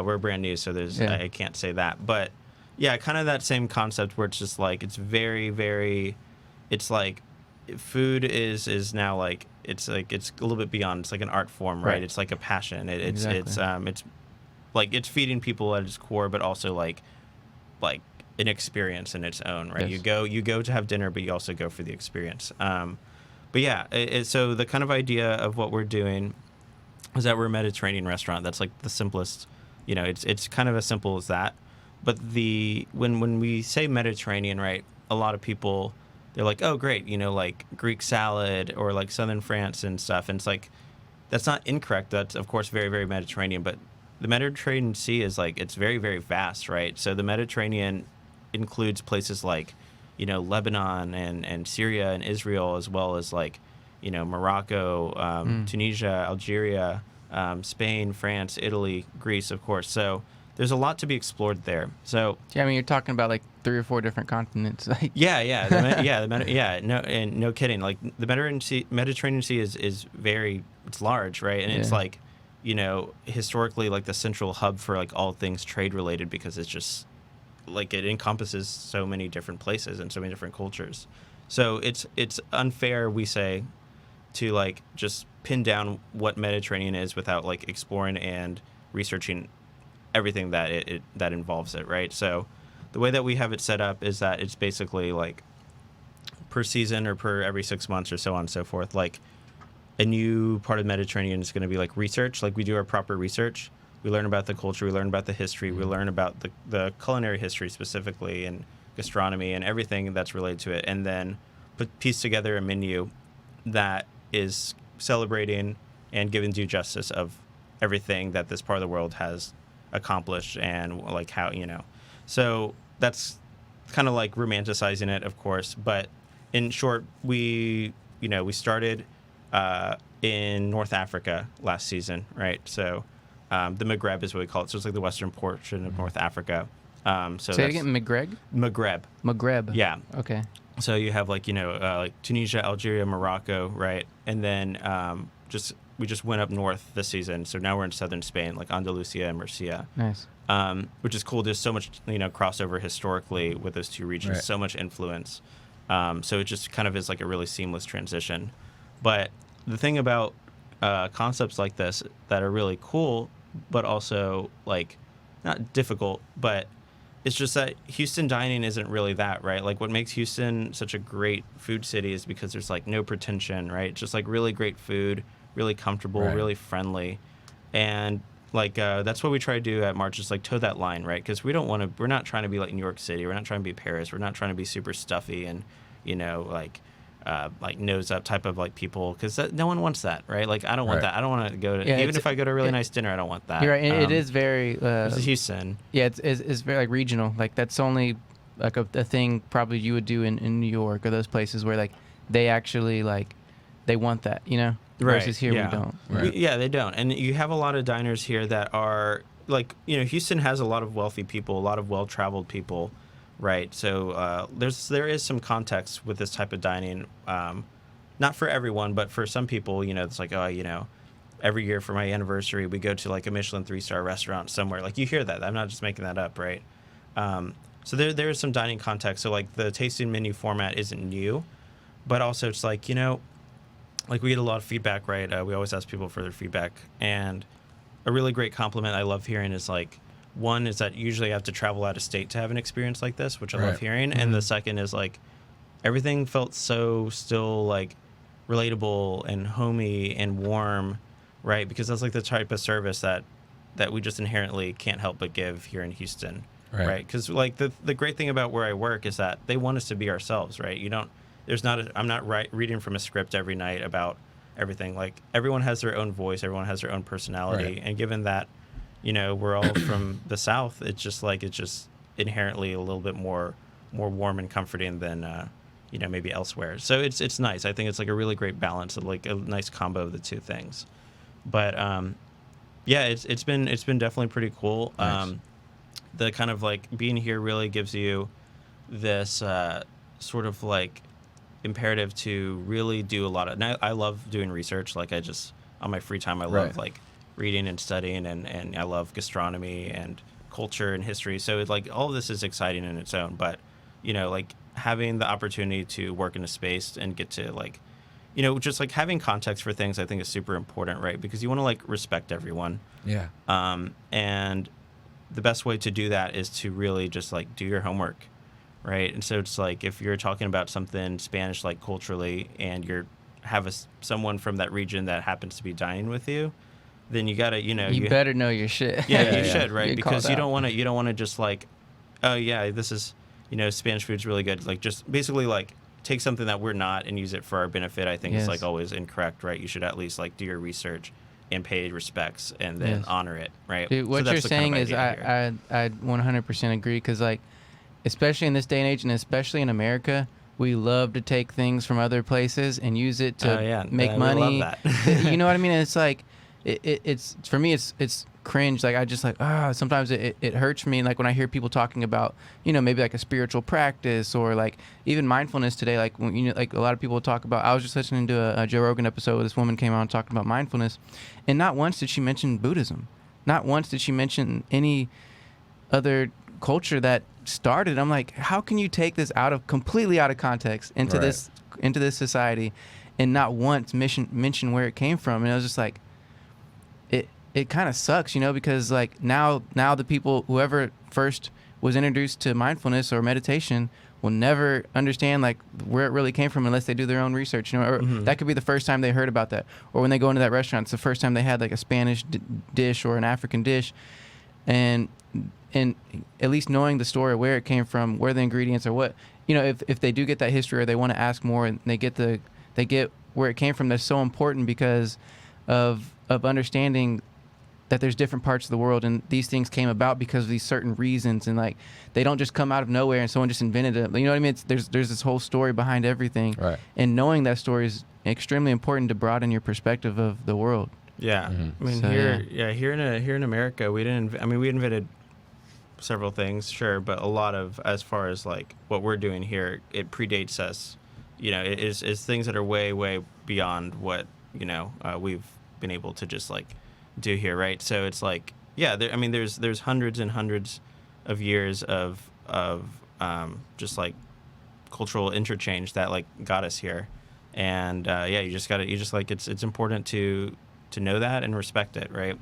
we're brand new, so Yeah. I can't say that. But yeah, kind of that same concept where it's just like it's very, very, it's like food is now like it's a little bit beyond. It's like an art form, right? Right. It's like a passion. It's like it's feeding people at its core, but also like an experience in its own, right? Yes. You go to have dinner, but you also go for the experience. But yeah, so the kind of idea of what we're doing is that we're a Mediterranean restaurant. That's like the simplest, it's kind of as simple as that. But when we say Mediterranean, right, a lot of people, they're like, oh great, like Greek salad or like Southern France and stuff. And it's like, that's not incorrect. That's of course very, very Mediterranean, but the Mediterranean Sea is like, it's very, very vast, right? So the Mediterranean includes places like, Lebanon and Syria and Israel, as well as like, Morocco, Tunisia, Algeria, Spain, France, Italy, Greece, of course. So there's a lot to be explored there. So Yeah, I mean, you're talking about like 3 or 4 different continents. Like, no kidding. Like the Mediterranean Sea is very, it's large, right? And it's Yeah. like, historically like the central hub for like all things trade related, because it's just like it encompasses so many different places and so many different cultures. So it's unfair, we say, to like just pin down what Mediterranean is without like exploring and researching everything that that involves it, right? So the way that we have it set up is that it's basically like per season or per every 6 months or so on and so forth, like a new part of the Mediterranean is going to be like research. Like we do our proper research. We learn about the culture. We learn about the history. We learn about the culinary history specifically and gastronomy and everything that's related to it. And then piece together a menu that is celebrating and giving due justice of everything that this part of the world has accomplished and like how, So that's kind of like romanticizing it, of course. But in short, we started in North Africa last season, right? So the Maghreb is what we call it. So it's like the western portion of North Africa. So say it again, Maghreb? Maghreb. Yeah. Okay. So you have like Tunisia, Algeria, Morocco, right? And then we just went up north this season. So now we're in southern Spain, like Andalusia and Murcia. Nice. Which is cool. There's so much crossover historically with those two regions. Right. So much influence. So it just kind of is like a really seamless transition. But the thing about concepts like this that are really cool, but also like not difficult, but it's just that Houston dining isn't really that, right? Like what makes Houston such a great food city is because there's like no pretension, right? Just like really great food, really comfortable, Right. really friendly. And like that's what we try to do at March, is like toe that line, right? Because we're not trying to be like New York City. We're not trying to be Paris. We're not trying to be super stuffy and, like nose up type of like people, because no one wants that, right? Like I don't want Right. that. I don't want to go to, even if I go to a really nice dinner, I don't want that. You're right. It is very. This is Houston. Yeah, it's very like regional. Like that's only like a thing probably you would do in New York or those places where like they actually like they want that, versus here yeah. we don't. Right. Yeah, they don't. And you have a lot of diners here that are like, Houston has a lot of wealthy people, a lot of well-traveled people, right? So there is some context with this type of dining. Not for everyone, but for some people, it's like, every year for my anniversary, we go to like a Michelin 3-star restaurant somewhere. Like you hear that. I'm not just making that up, right? So there is some dining context. So like the tasting menu format isn't new, but also it's like, like we get a lot of feedback, right? We always ask people for their feedback. And a really great compliment I love hearing is like, one is that usually I have to travel out of state to have an experience like this, which I love Right. hearing. And the second is like, everything felt so still like relatable and homey and warm, right? Because that's like the type of service that we just inherently can't help but give here in Houston, right? Because like the great thing about where I work is that they want us to be ourselves, right? I'm not reading from a script every night about everything. Like everyone has their own voice, everyone has their own personality, Right. and given that, we're all from the South, it's just inherently a little bit more warm and comforting than maybe elsewhere. So it's nice. I think it's like a really great balance of like a nice combo of the two things. But it's been definitely pretty cool. Nice. The kind of like being here really gives you this sort of like imperative to really do a lot of. And I love doing research. Like on my free time, I love Right. like reading and studying, and I love gastronomy and culture and history. So it's like all of this is exciting in its own. But like having the opportunity to work in a space and get to like, just like having context for things, I think is super important, right? Because you want to like respect everyone. Yeah. And the best way to do that is to really just like do your homework, right? And so it's like if you're talking about something Spanish, like culturally, and someone from that region that happens to be dining with you, then you gotta, You better know your shit. Yeah, you should, right? Get Because called you out. don't want to just like, oh yeah, this is, Spanish food's really good. Like just basically like take something that we're not and use it for our benefit. I think Yes. is like always incorrect, right? You should at least like do your research and pay respects and then Yes. honor it, right? Dude, what So you're that's the kind saying of is idea here. I 100% agree, because like especially in this day and age, and especially in America, we love to take things from other places and use it to make we money. love that. You know what I mean? And it's like it's for me it's cringe. Like I just like sometimes it hurts me, like when I hear people talking about maybe like a spiritual practice or like even mindfulness today. Like when, like a lot of people talk about. I was just listening to a Joe Rogan episode where this woman came on talking about mindfulness, and not once did she mention Buddhism. Not once did she mention any other culture that started. I'm like, how can you take this completely out of context into Right. this society and not once mention where it came from? And I was just like, it kind of sucks, because like now the people, whoever first was introduced to mindfulness or meditation, will never understand like where it really came from unless they do their own research. Or that could be the first time they heard about that, or when they go into that restaurant, it's the first time they had like a Spanish dish or an African dish, and at least knowing the story, where it came from, where the ingredients are, what if they do get that history or they want to ask more, and they get where it came from, that's so important because of understanding that there's different parts of the world, and these things came about because of these certain reasons, and like they don't just come out of nowhere and someone just invented it. You know what I mean? There's this whole story behind everything, Right. And knowing that story is extremely important to broaden your perspective of the world. Yeah, I mean So, here in America, we invented several things, sure, but a lot of, as far as like what we're doing here, it predates us. It is things that are way beyond what we've been able to just like do here, right? So it's like, there's hundreds and hundreds of years of just like cultural interchange that like got us here, and it's important to know that and respect it, right?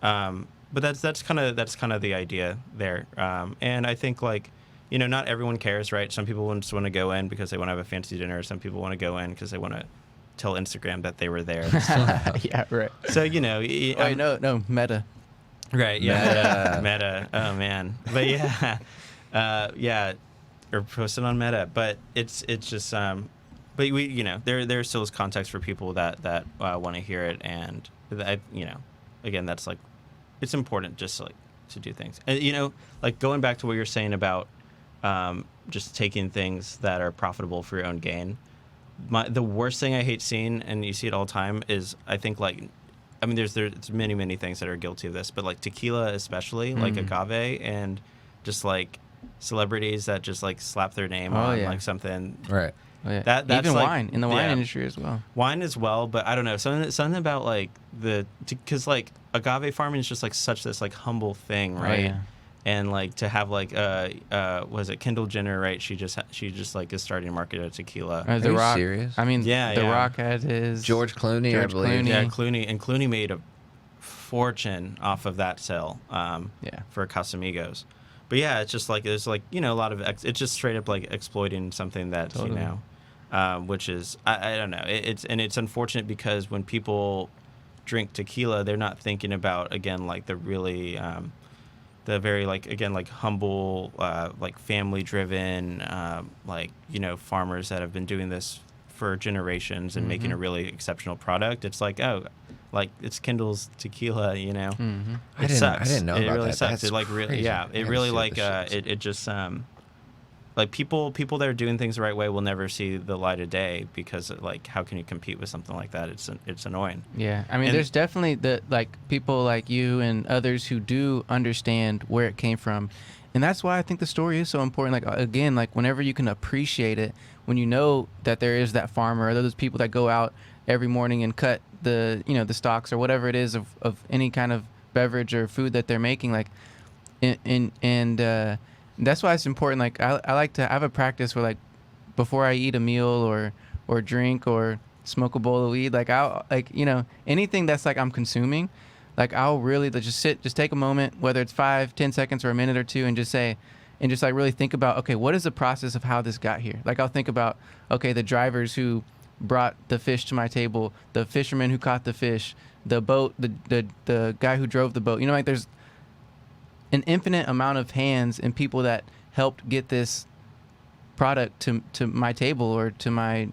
But that's kind of the idea there, and I think like not everyone cares, right? Some people just want to go in because they want to have a fancy dinner. Some people want to go in because they want to tell Instagram that they were there. Yeah, right. So No, Meta. right, yeah, Meta. Oh man, but yeah, or post it on Meta. But it's just but we there still is context for people that want to hear it, and again, that's like, it's important just like to do things, and like going back to what you're saying about just taking things that are profitable for your own gain. The worst thing I hate seeing, and you see it all the time, is I think like, there's many things that are guilty of this, but like tequila especially, like agave, and just like celebrities that just like slap their name on like something. Right. Oh, yeah. That's even like, wine in the wine industry as well. Wine as well, but I don't know, something about like because like agave farming is just like such this like humble thing, right? Oh, yeah. And like to have like was it Kendall Jenner, right? She just like is starting to market a tequila. The you Rock. serious? I mean, Yeah, The yeah. Rock had his George Clooney, I believe. Clooney. Yeah, Clooney made a fortune off of that sale. For Casamigos. But yeah, it's just like there's like a lot of it's just straight up like exploiting something that Totally. which is I don't know. It's unfortunate because when people drink tequila, they're not thinking about, again, like the really the very like, again, like humble like family driven farmers that have been doing this for generations and making a really exceptional product. It's like, oh, like it's Kendall's tequila, Mm-hmm. I It didn't- sucks. I didn't know it about really that. sucks. That's It like really, crazy. yeah. I It gotta really see like what this is. it just like people that are doing things the right way will never see the light of day because like how can you compete with something like that? It's annoying. Yeah, I mean, And- there's definitely people like you and others who do understand where it came from, and that's why I think the story is so important. Like again, like whenever you can appreciate it, when you know that there is that farmer or those people that go out every morning and cut the the stalks or whatever it is of any kind of beverage or food that they're making, like, and that's why it's important. Like I like to have a practice where like before I eat a meal or drink or smoke a bowl of weed, like I'll like anything that's like I'm consuming, like I'll really just take a moment, whether it's 5-10 seconds or a minute or two, and just like really think about, okay, what is the process of how this got here? Like I'll think about, okay, the drivers who brought the fish to my table, the fisherman who caught the fish, the boat, the guy who drove the boat. Like there's an infinite amount of hands and people that helped get this product to my table or to my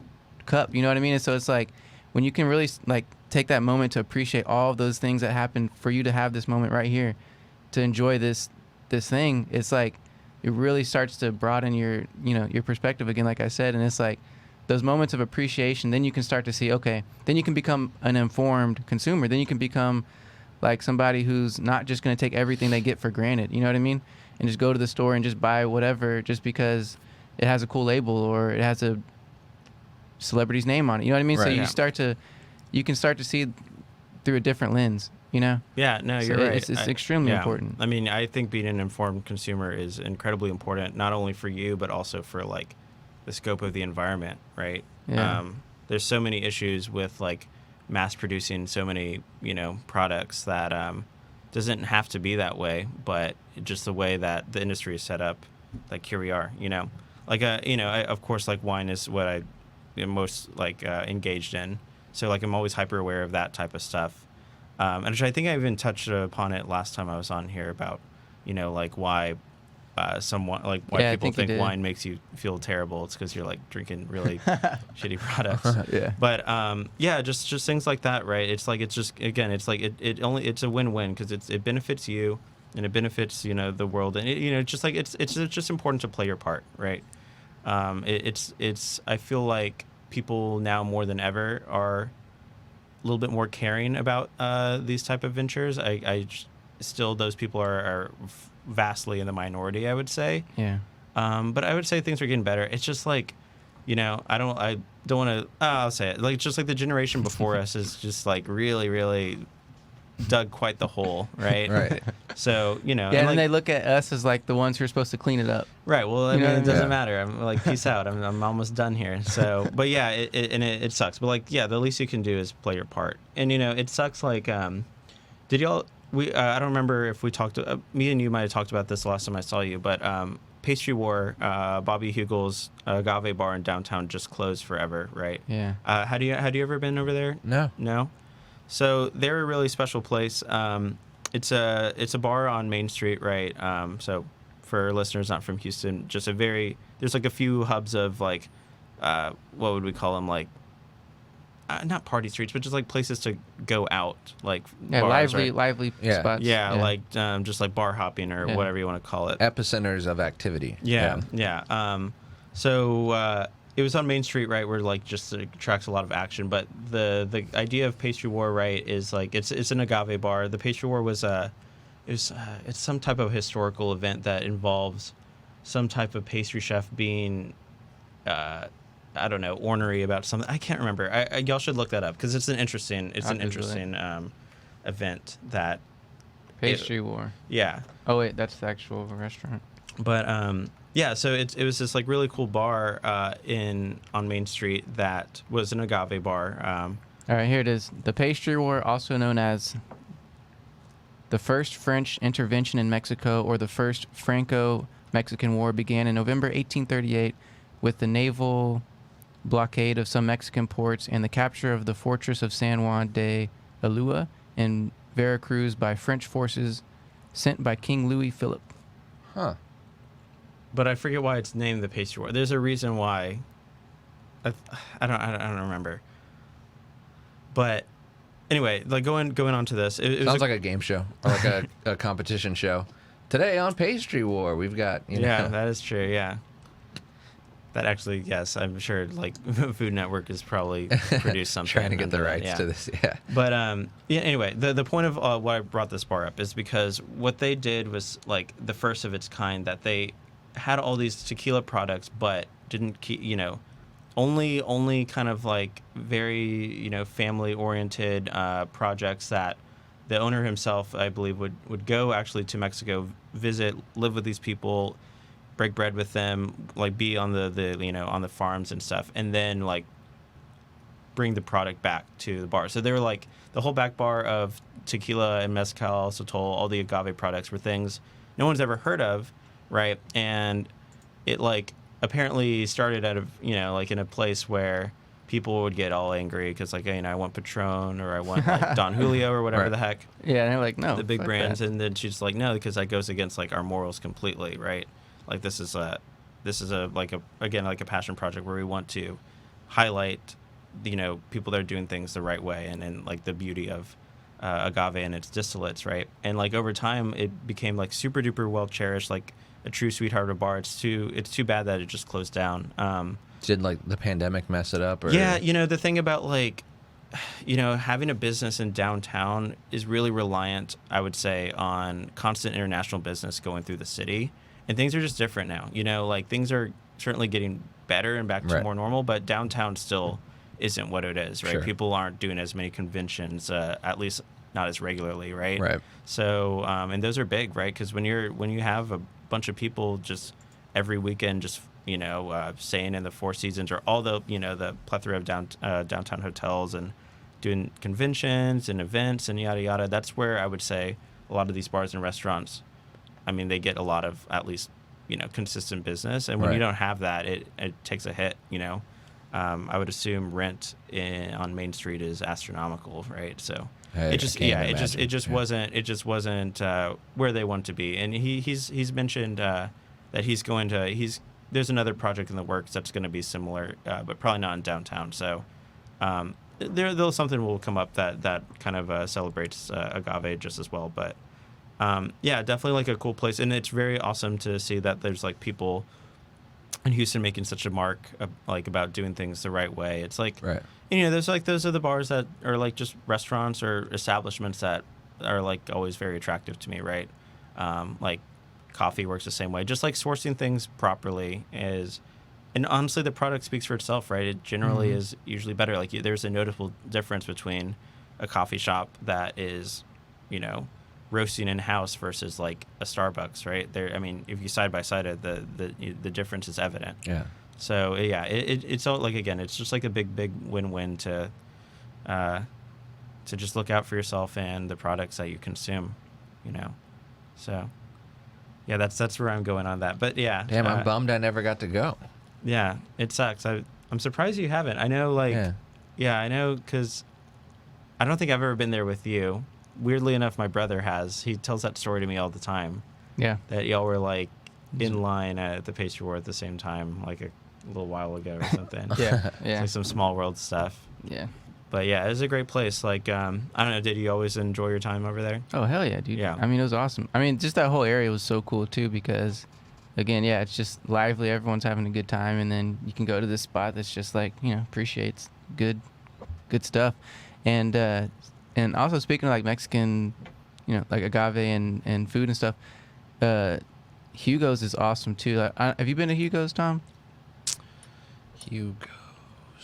cup. You know what I mean? And so it's like when you can really like take that moment to appreciate all of those things that happened for you to have this moment right here, to enjoy this thing. It's like it really starts to broaden your your perspective again, like I said. And it's like those moments of appreciation. Then you can start to see, okay, then you can become an informed consumer. Then you can become like somebody who's not just going to take everything they get for granted, you know what I mean? And just go to the store and just buy whatever just because it has a cool label or it has a celebrity's name on it, you know what I mean? Right. So Yeah. you can start to see through a different lens, Yeah, No, So you're right. it's extremely important. I mean, I think being an informed consumer is incredibly important, not only for you, but also for like the scope of the environment, right? Yeah. There's so many issues with like mass producing so many, products that doesn't have to be that way, but just the way that the industry is set up, like here we are, like, of course, like wine is what I am most like engaged in. So like I'm always hyper aware of that type of stuff. And which I think I even touched upon it last time I was on here about, like why why people think wine makes you feel terrible. It's because you're like drinking really shitty products. Yeah. But just things like that, right? It's like it's a win-win because it benefits you and it benefits the world, and it's just important to play your part, right? I feel like people now more than ever are a little bit more caring about these type of ventures. Still those people are vastly in the minority, I would say. Yeah. But I would say things are getting better. It's just like, I don't want to. I'll say it. Like just like the generation before us is just like really, really dug quite the hole, right? Right. So Yeah, and then they look at us as like the ones who are supposed to clean it up. Right. Well, I You know mean, what I it doesn't mean? matter. I'm like, peace out. I'm almost done here. So, but yeah, it sucks. But like, yeah, the least you can do is play your part. And it sucks. Like, did y'all? I don't remember if we talked. Me and you might have talked about this the last time I saw you. But Pastry War, Bobby Hugel's Agave Bar in downtown just closed forever, right? Yeah. Had you ever been over there? No. No. So they're a really special place. It's a bar on Main Street, right? So for listeners not from Houston, just there's like a few hubs of like, what would we call them? Like, not party streets, but just like places to go out, like bars, lively Yeah. spots. Yeah, like just like bar hopping or whatever you want to call it. Epicenters of activity. Yeah. So it was on Main Street, right, where like just attracts a lot of action. But the idea of Pastry War, right, is like it's an agave bar. The Pastry War was it's some type of historical event that involves some type of pastry chef being I don't know, ornery about something. I can't remember. Y'all should look that up because it's an interesting event that Pastry War. Yeah. Oh wait, that's the actual restaurant. But yeah, so it was this like really cool bar on Main Street that was an agave bar. All right, here it is. The Pastry War, also known as the First French Intervention in Mexico or the First Franco-Mexican War, began in November 1838 with the naval blockade of some Mexican ports and the capture of the fortress of San Juan de Ulua in Veracruz by French forces sent by King Louis Philippe. Huh. But I forget why it's named the Pastry War. There's a reason why. I don't remember. But anyway, like going on to this, it Sounds was like a game show or like a competition show. Today on Pastry War, we've got yeah, that is true. Yeah. That actually, yes, I'm sure. Like Food Network has probably produced something. trying to get the under that, rights yeah. to this. Yeah. But yeah. Anyway, the point of why I brought this bar up is because what they did was like the first of its kind, that they had all these tequila products, but didn't keep, only kind of like very family oriented projects that the owner himself, I believe, would go actually to Mexico, visit, live with these people, break bread with them, like be on the on the farms and stuff, and then like bring the product back to the bar. So they were like the whole back bar of tequila and mezcal, sotol, all the agave products were things no one's ever heard of, right? And it like apparently started out of like in a place where people would get all angry because like I want Patron or I want like Don Julio or whatever Right. the heck, Yeah, and they're like, no, the big fuck brands, that. and then she's like, no, because that goes against like our morals completely, right? Like this is a passion project where we want to highlight people that are doing things the right way and like the beauty of agave and its distillates, right? And like over time it became like super duper well cherished, like a true sweetheart of a bar. It's too bad that it just closed down. Did like the pandemic mess it up? Or? Yeah, the thing about like having a business in downtown is really reliant, I would say, on constant international business going through the city. And things are just different now. Like things are certainly getting better and back to Right. more normal, but downtown still isn't what it is, right? Sure. People aren't doing as many conventions, at least not as regularly, right? Right. So, and those are big, right? Because when you have a bunch of people just every weekend, just staying in the Four Seasons or all the the plethora of downtown hotels and doing conventions and events and yada yada. That's where I would say a lot of these bars and restaurants, I mean, they get a lot of at least, consistent business. And when you Right. don't have that, it takes a hit. I would assume rent on Main Street is astronomical, right? So I can't imagine. it just wasn't where they want to be. And he's mentioned that there's another project in the works that's going to be similar, but probably not in downtown. So there'll something will come up that kind of celebrates agave just as well. But definitely like a cool place, and it's very awesome to see that there's like people in Houston making such a mark like about doing things the right way. It's like, Right. there's like those are the bars that are like just restaurants or establishments that are like always very attractive to me, right? Like coffee works the same way. Just like sourcing things properly and honestly, the product speaks for itself, right? It generally is usually better. Like there's a noticeable difference between a coffee shop that is, roasting in house versus like a Starbucks, right? I mean, if you side by side it, the difference is evident. Yeah. So it's all like, again, it's just like a big win-win to just look out for yourself and the products that you consume, So yeah, that's where I'm going on that. But yeah, Damn, I'm bummed I never got to go. yeah, it sucks. I'm surprised you haven't. I know, like, Yeah. I know, because I don't think I've ever been there with you. Weirdly enough, my brother has. He tells that story to me all the time. Yeah. That y'all were like in line at the pastry war at the same time, like a little while ago or something. Yeah. It's Yeah. like some small world stuff. Yeah. But yeah, it was a great place. Like, I don't know, did you always enjoy your time over there? Oh, hell yeah, dude. Yeah. I mean, it was awesome. I mean, just that whole area was so cool, too, because, again, yeah, it's just lively. Everyone's having a good time. And then you can go to this spot that's just like, appreciates good stuff. And also, speaking of like Mexican, like agave and food and stuff, Hugo's is awesome, too. Like, have you been to Hugo's, Tom? Hugo.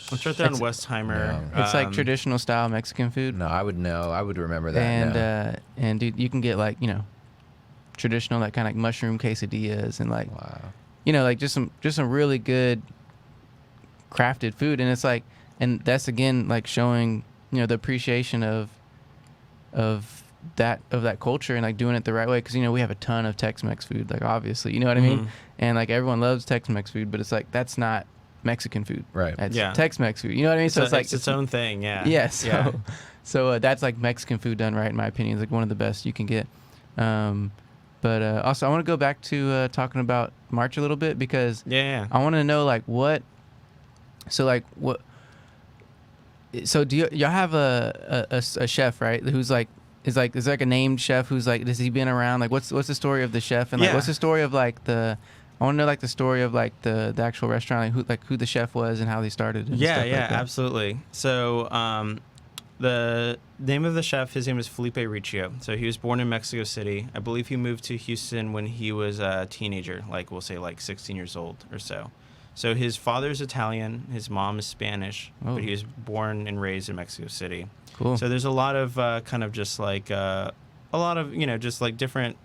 It's right there on Westheimer. No. It's like traditional style Mexican food. No, I would know. I would remember that. And dude, you can get like traditional like kind of like mushroom quesadillas and like Wow. like just some really good crafted food, and it's like, and that's again like showing the appreciation of that culture and like doing it the right way, because we have a ton of Tex-Mex food, like obviously, you know what I mean, and like everyone loves Tex-Mex food, but it's like that's not Mexican food, Right. That's Yeah. Tex-Mex food, you know what I mean? So it's like it's its own thing, yeah. yeah, so that's like Mexican food done right, in my opinion. It's like one of the best you can get. But also, I want to go back to talking about March a little bit, because Yeah. I want to know like what. So like what. So do y'all have a chef, right? Who's like is like a named chef who's like, has he been around? Like what's the story of the chef, and like Yeah. what's the story of like the. I want to know like the story of like the actual restaurant, who the chef was and how they started. And Yeah, stuff yeah, like that. absolutely. So, the name of the chef, his name is Felipe Riccio. So he was born in Mexico City. I believe he moved to Houston when he was a teenager, like we'll say like 16 years old or so. So his father's Italian, his mom is Spanish, Oh. but he was born and raised in Mexico City. Cool. So there's a lot of kind of just like a lot of just like different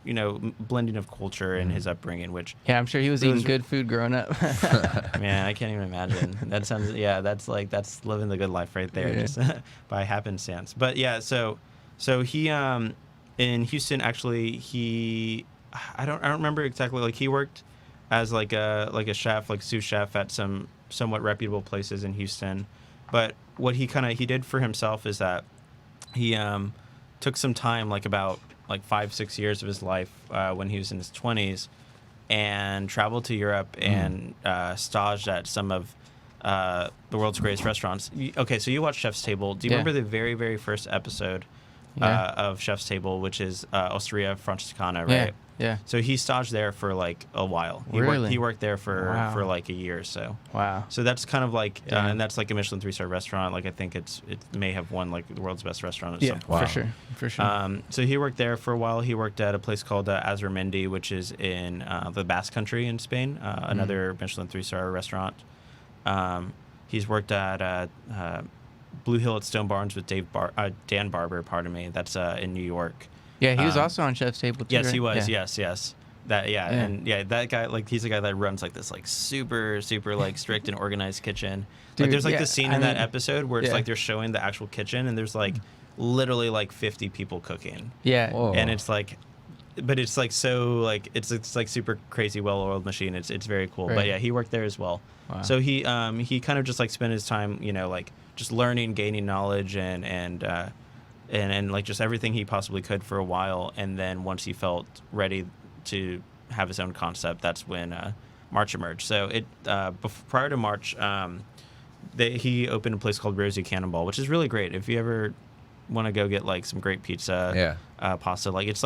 blending of culture in his upbringing, which Yeah, I'm sure he was Those eating good food growing up. man, I can't even imagine. That sounds that's living the good life right there, Yeah. just by happenstance. But yeah, so he in Houston, actually, I don't remember exactly, like he worked as like a chef, like sous chef at some somewhat reputable places in Houston. But what he did for himself is that he took some time, like about 5-6 years of his life when he was in his 20s, and traveled to Europe and staged at some of the world's greatest restaurants. Okay, so you watched Chef's Table. Do you Yeah. remember the very, very first episode of Chef's Table, which is Osteria Francescana, right? Yeah. So he staged there for like a while. Really? He worked there for Wow. like a year or so. Wow. So that's kind of like, Yeah. and that's like a Michelin 3-star restaurant. Like I think it may have won like the world's best restaurant at Yeah, some point. for sure. So he worked there for a while. He worked at a place called Azurmendi, which is in the Basque Country in Spain, another Michelin 3-star restaurant. He's worked at Blue Hill at Stone Barns with Dan Barber, pardon me. That's in New York. Yeah, he was also on Chef's Table too. Yes, he right? was. Yeah. Yes. That guy, like, he's the guy that runs like this like super like strict and organized kitchen. Dude, Like there's like yeah, the scene I in that mean, episode where it's yeah. like they're showing the actual kitchen and there's like literally like 50 people cooking. Yeah. Whoa. And it's like, but it's like so like it's like super crazy well-oiled machine. It's very cool. Right. But yeah, he worked there as well. Wow. So he kind of just like spent his time, you know, like just learning, gaining knowledge and like just everything he possibly could for a while. And then once he felt ready to have his own concept, that's when March emerged. So prior to March, he opened a place called Rosie Cannonball, which is really great. If you ever want to go get like some great pizza, pasta, like it's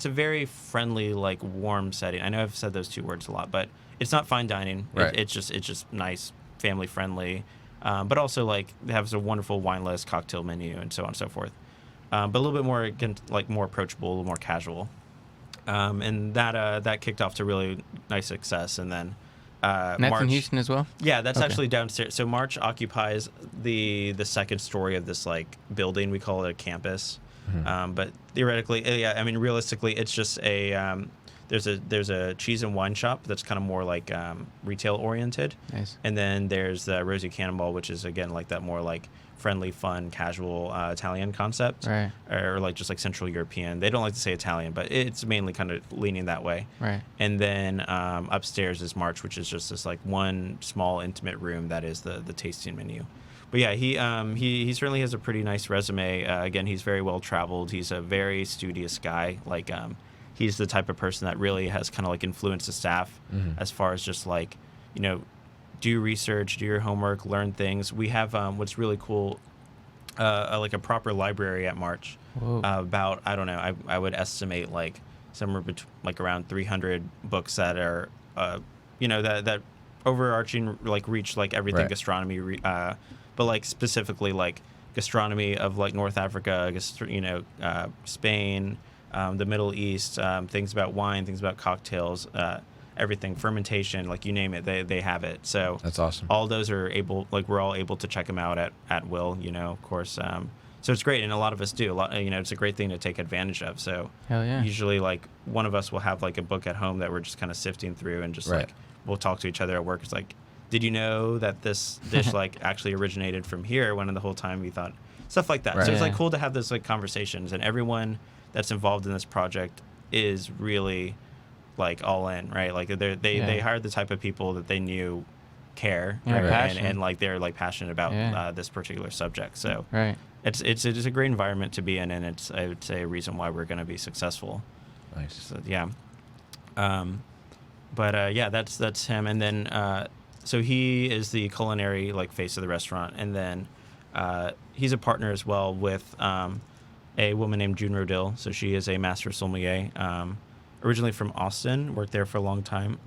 a very friendly, like warm setting. I know I've said those two words a lot, but it's not fine dining. Right. It's just nice, family friendly, but also like it has a wonderful wine list, cocktail menu, and so on and so forth. But a little bit more, again, like more approachable, a little more casual. And that kicked off to really nice success, and then And that's March, in Houston as well? yeah, that's Okay. actually downstairs. So March occupies the second story of this like building. We call it a campus, but theoretically, yeah, I mean realistically, it's just a there's a cheese and wine shop that's kind of more like retail oriented, Nice. and then there's the Rosie Cannonball, which is again like that more like friendly, fun, casual Italian concept, Right. or like just like Central European. They don't like to say Italian, but it's mainly kind of leaning that way. Right. And then upstairs is March, which is just this like one small intimate room that is the tasting menu. But yeah, he certainly has a pretty nice resume. Again, he's very well traveled. He's a very studious guy. Like he's the type of person that really has kind of like influenced the staff as far as just like, you know, do research, do your homework, learn things. We have what's really cool, like a proper library at March. Whoa. About, I don't know, I would estimate like somewhere like around 300 books that are, you know, that overarching like reach like everything Right. gastronomy, but like specifically like gastronomy of like North Africa, you know, Spain, the Middle East, things about wine, things about cocktails, everything, fermentation, like you name it, they have it. So That's awesome. all those are able, like we're all able to check them out at will, you know, of course. So it's great, and a lot of us do. You know, it's a great thing to take advantage of. So Hell yeah. usually, like one of us will have like a book at home that we're just kind of sifting through, and just Right. like we'll talk to each other at work. It's like, did you know that this dish like actually originated from here? When the whole time we thought stuff like that. Right. So it's like Yeah. cool to have those like conversations, and everyone that's involved in this project is really like all in, right? Like they hired the type of people that they knew care, Yeah, right? passion. And like they're like passionate about Yeah. this particular subject. So Right. it's a great environment to be in, and it's, I would say, a reason why we're going to be successful. Nice. So yeah, but yeah, that's him. And then so he is the culinary like face of the restaurant, and then he's a partner as well with a woman named June Rodil. So she is a master sommelier, originally from Austin, worked there for a long time.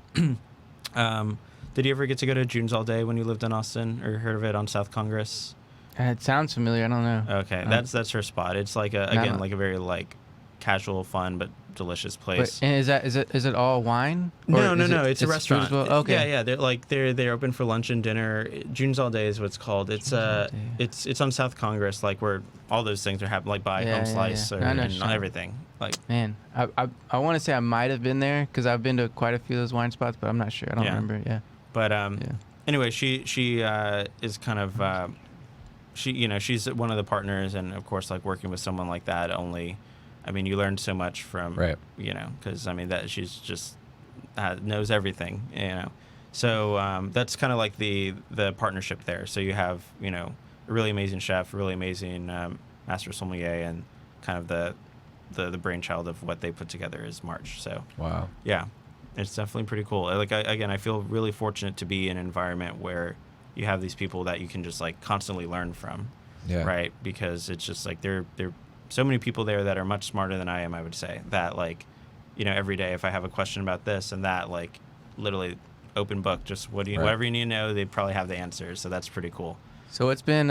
Did you ever get to go to June's All Day when you lived in Austin, or heard of it on South Congress? It sounds familiar. I don't know. Okay, that's her spot. It's like a very like casual, fun but delicious place. But, and is it all wine? No, Or no, is no. it- It's a food restaurant. as well? Okay. Yeah, yeah. They're open for lunch and dinner. June's All Day is what it's called. It's All Day. it's on South Congress, like where all those things are happening, like by Yeah, Home yeah, Slice yeah. or I know and what you're everything. Like Man, I want to say I might have been there because I've been to quite a few of those wine spots, but I'm not sure. I don't Yeah. remember. Yeah. But Yeah. anyway, she is kind of she's one of the partners, and of course, like working with someone like that, only, I mean, you learn so much from Right. because I mean that she's just knows everything, So that's kind of like the partnership there. So you have a really amazing chef, really amazing master sommelier, and kind of the brainchild of what they put together is March. So Wow. yeah, it's definitely pretty cool. Like I feel really fortunate to be in an environment where you have these people that you can just like constantly learn from, Yeah. right? Because it's just like there are so many people there that are much smarter than I am. I would say that like, every day if I have a question about this and that, like literally open book, just Right. whatever you need to know, they probably have the answers. So that's pretty cool. So what's been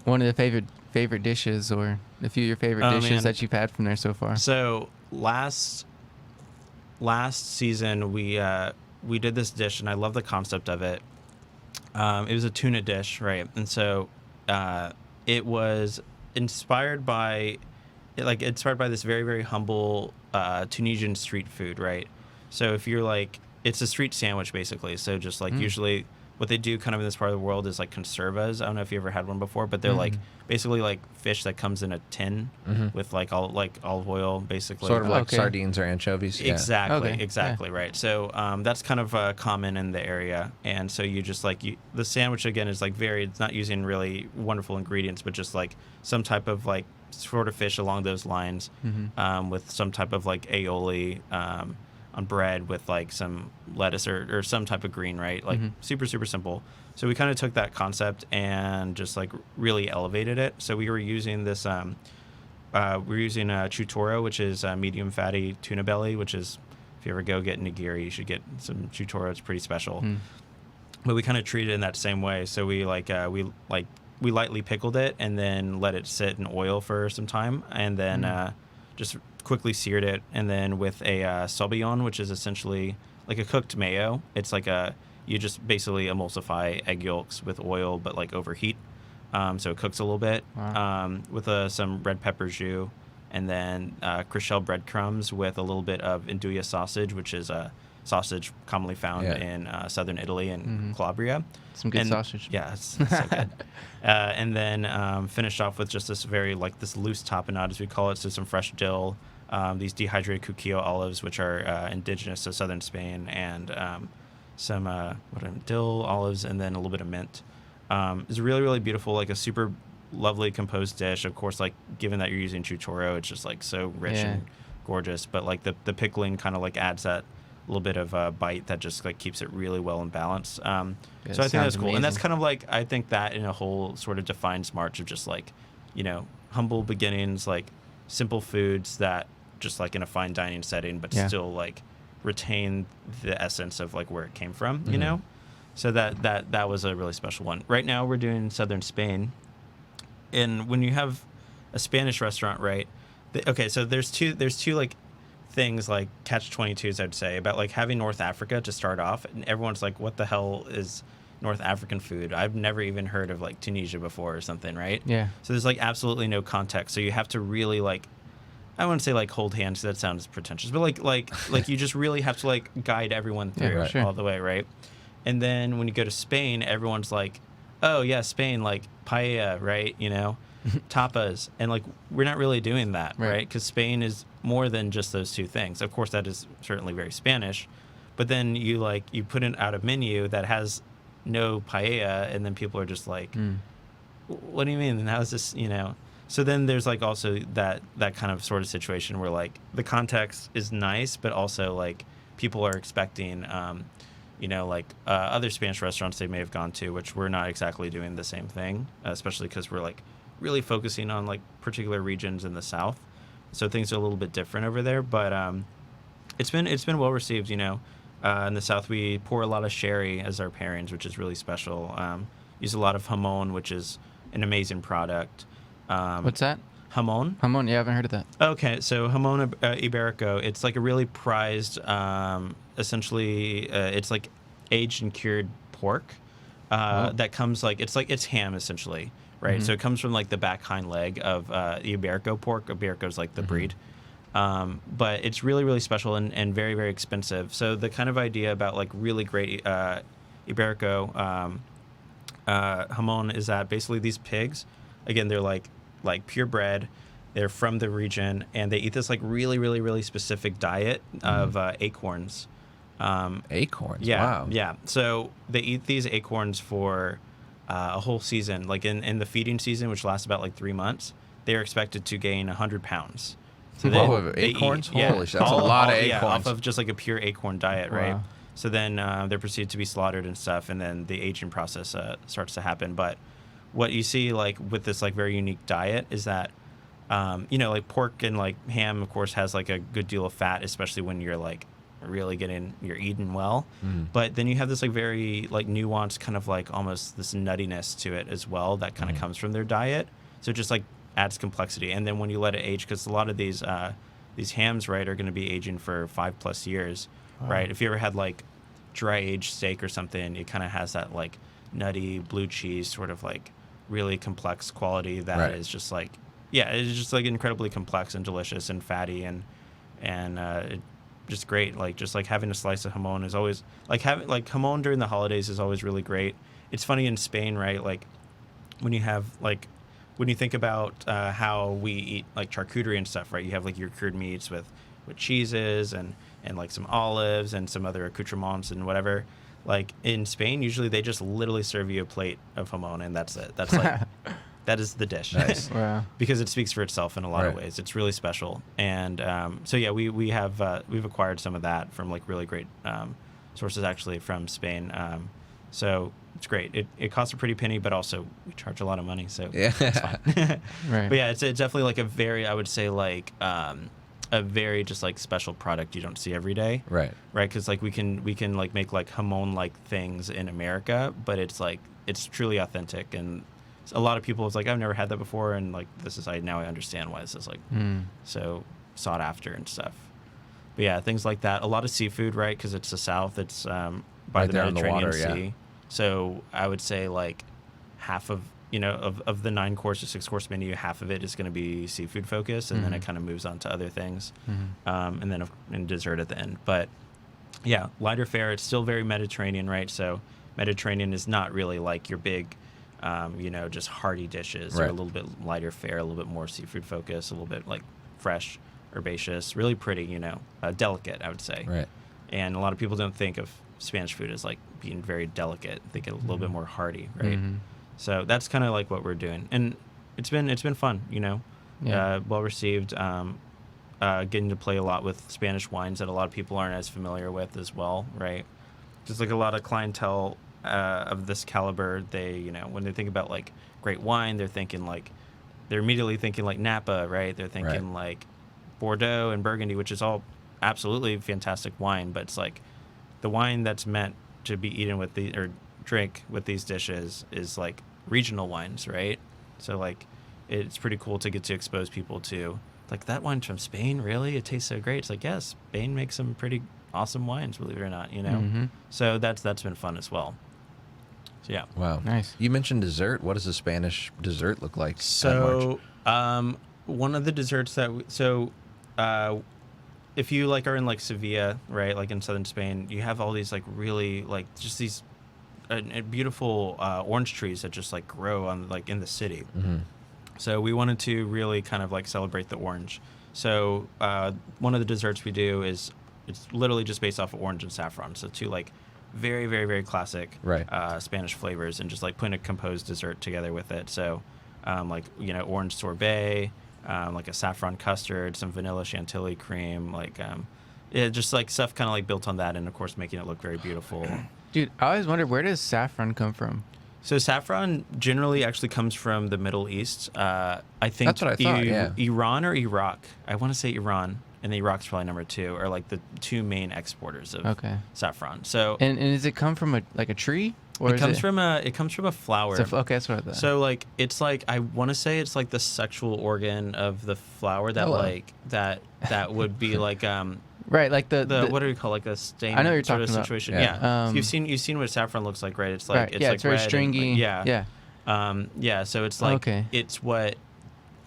one of the favorite dishes, or a few of your favorite Oh, dishes man. that you've had from there so far? So last season we did this dish, and I love the concept of it. It was a tuna dish, right? And so it was inspired by like inspired by this very, very humble Tunisian street food, right? So if you're like, it's a street sandwich basically. So just like usually what they do kind of in this part of the world is like conservas. I don't know if you ever had one before, but they're like basically like fish that comes in a tin with like olive oil, basically. Sort of like Okay. sardines or anchovies. Yeah. Exactly, Okay, exactly, right. So that's kind of common in the area, and so you just like the sandwich again is like very. It's not using really wonderful ingredients, but just like some type of like sort of fish along those lines, with some type of like aioli on bread with like some lettuce or some type of green, right? Like super simple. So we kind of took that concept and just like really elevated it. So we were using this. We're using chutoro, which is medium fatty tuna belly, which is, if you ever go get nigiri, you should get some chutoro. It's pretty special. But we kind of treat it in that same way. So we we lightly pickled it and then let it sit in oil for some time, and then just quickly seared it, and then with a sabayon, which is essentially like a cooked mayo. It's like you just basically emulsify egg yolks with oil, but like overheat. So it cooks a little bit. Wow. With some red pepper jus, and then Chrishell breadcrumbs with a little bit of Nduja sausage, which is a sausage commonly found in southern Italy and Calabria. Some good sausage. Yeah, it's so good. And then finished off with just this very like this loose tapenade, as we call it. So some fresh dill, these dehydrated cuquillo olives, which are indigenous to southern Spain, and some dill olives, and then a little bit of mint. It's really, really beautiful, like a super lovely composed dish. Of course, like given that you're using chutoro, it's just like so rich and gorgeous. But like the pickling kind of like adds that little bit of bite that just like keeps it really well in balance. So I think that's sounds cool. And that's amazing. kind of like, I think that in a whole sort of defines March of just like, you know, humble beginnings, like simple foods that just like in a fine dining setting, but still like retain the essence of like where it came from, you know? So that was a really special one. Right now we're doing southern Spain. And when you have a Spanish restaurant, right? So there's two like things like catch-22s, I'd say, about like having North Africa to start off, and everyone's like, what the hell is North African food? I've never even heard of like Tunisia before or something, right? Yeah. So there's like absolutely no context. So you have to really like, I wouldn't say like hold hands, that sounds pretentious, but like you just really have to like guide everyone through right. Sure. all the way, right? And then when you go to Spain, everyone's like, oh yeah, Spain, like paella, right? You know, tapas. And like, we're not really doing that, right? Because Spain is more than just those two things. Of course, that is certainly very Spanish. But then you put it out a menu that has no paella, and then people are just like, what do you mean? And how is this, you know? So then there's like also that kind of sort of situation where like the context is nice, but also like people are expecting, you know, like other Spanish restaurants they may have gone to, which we're not exactly doing the same thing, especially because we're like really focusing on like particular regions in the South. So things are a little bit different over there, but it's been well received, you know. In the South, we pour a lot of sherry as our pairings, which is really special. Use a lot of jamón, which is an amazing product. What's that? Jamón. Jamón. Yeah, I haven't heard of that. Okay, so jamón iberico, it's like a really prized, essentially, it's like aged and cured pork that comes like it's ham essentially, right? So it comes from like the back hind leg of iberico pork. Iberico is like the breed. But it's really, really special and very, very expensive. So the kind of idea about like really great iberico jamón is that basically these pigs, again, they're like purebred. They're from the region, and they eat this like really, really, really specific diet of acorns. Acorns. Yeah, Wow. yeah. So they eat these acorns for a whole season. Like in the feeding season, which lasts about like 3 months, they are expected to gain 100 pounds. So Whoa, acorns? Holy shit, that's a lot of acorns. Yeah, off of just like a pure acorn diet, right? Wow. So then they're proceeded to be slaughtered and stuff, and then the aging process starts to happen. But what you see like with this like very unique diet is that you know, like pork and like ham, of course, has like a good deal of fat, especially when you're like really you're eating well. But then you have this like very like nuanced kind of like almost this nuttiness to it as well that kind of comes from their diet. So it just like adds complexity. And then when you let it age, because a lot of these hams, right, are going to be aging for 5+ years, right? If you ever had like dry aged steak or something, it kind of has that like nutty blue cheese sort of like really complex quality that is just like yeah, it's just like incredibly complex and delicious and fatty and just great. Like just like having a slice of jamon is always like having like jamon during the holidays is always really great. It's funny in Spain, right? Like when you have like when you think about how we eat like charcuterie and stuff, right? You have like your cured meats with cheeses and like some olives and some other accoutrements and whatever. Like in Spain, usually they just literally serve you a plate of jamon and that's it. That's like that is the dish. Nice. Wow. Because it speaks for itself in a lot of Right. ways. It's really special. And so yeah, we've acquired some of that from like really great sources actually from Spain. So it's great. It costs a pretty penny, but also we charge a lot of money, so Yeah. it's fine. Right. But yeah, it's definitely like a very, I would say like a very just like special product you don't see every day. Right. Right, because like we can like make like jamon like things in America, but it's like it's truly authentic, and a lot of people it's like I've never had that before, and like this is I understand why this is like so sought after and stuff. But yeah, things like that. A lot of seafood, right? Because it's the South. It's by Right the there on the Mediterranean water, yeah. Sea. So I would say like half of of the 9-course or 6-course menu, half of it is going to be seafood focused, and then it kind of moves on to other things, and then and dessert at the end. But yeah, lighter fare. It's still very Mediterranean, right? So Mediterranean is not really like your big, just hearty dishes. They're Right. a little bit lighter fare, a little bit more seafood focused, a little bit like fresh, herbaceous, really pretty, delicate, I would say. Right. And a lot of people don't think of Spanish food as like being very delicate. Think it a little bit more hearty, right? So that's kind of like what we're doing, and it's been fun, Yeah. well received. Getting to play a lot with Spanish wines that a lot of people aren't as familiar with as well, right? Just like a lot of clientele of this caliber, they when they think about like great wine, they're immediately thinking like Napa, right? They're thinking like Bordeaux and Burgundy, which is all absolutely fantastic wine, but it's like the wine that's meant to be eaten with or drink with these dishes is like regional wines, right? So like it's pretty cool to get to expose people to like that wine's from Spain, really? It tastes so great. It's like, yes, Spain makes some pretty awesome wines, believe it or not, So that's been fun as well. So yeah. Wow. Nice. You mentioned dessert. What does a Spanish dessert look like? at March? So one of the desserts that if you like are in like Sevilla, right, like in southern Spain, you have all these like really like just these beautiful orange trees that just like grow on like in the city. So we wanted to really kind of like celebrate the orange. So one of the desserts we do is it's literally just based off of orange and saffron. So two like very, very, very classic Right. Spanish flavors, and just like putting a composed dessert together with it. So orange sorbet, like a saffron custard, some vanilla chantilly cream, like just like stuff kind of like built on that, and of course making it look very beautiful. Dude, I always wondered, where does saffron come from? So saffron generally actually comes from the Middle East. I think That's what I thought, yeah. Iran or Iraq. I want to say Iran, and then Iraq's probably number 2, are like the 2 main exporters of saffron. So And does it come from a tree? Or it comes from a flower. Okay, that's what I thought. So like it's like I want to say it's like the sexual organ of the flower that Hello. like that would be like right, like the what do we call like a stain I know what you're sort of talking about. situation. Yeah. Yeah. You've seen what saffron looks like, right? It's like right, it's yeah, like it's very red and, stringy. like, yeah. So it's like Okay. it's what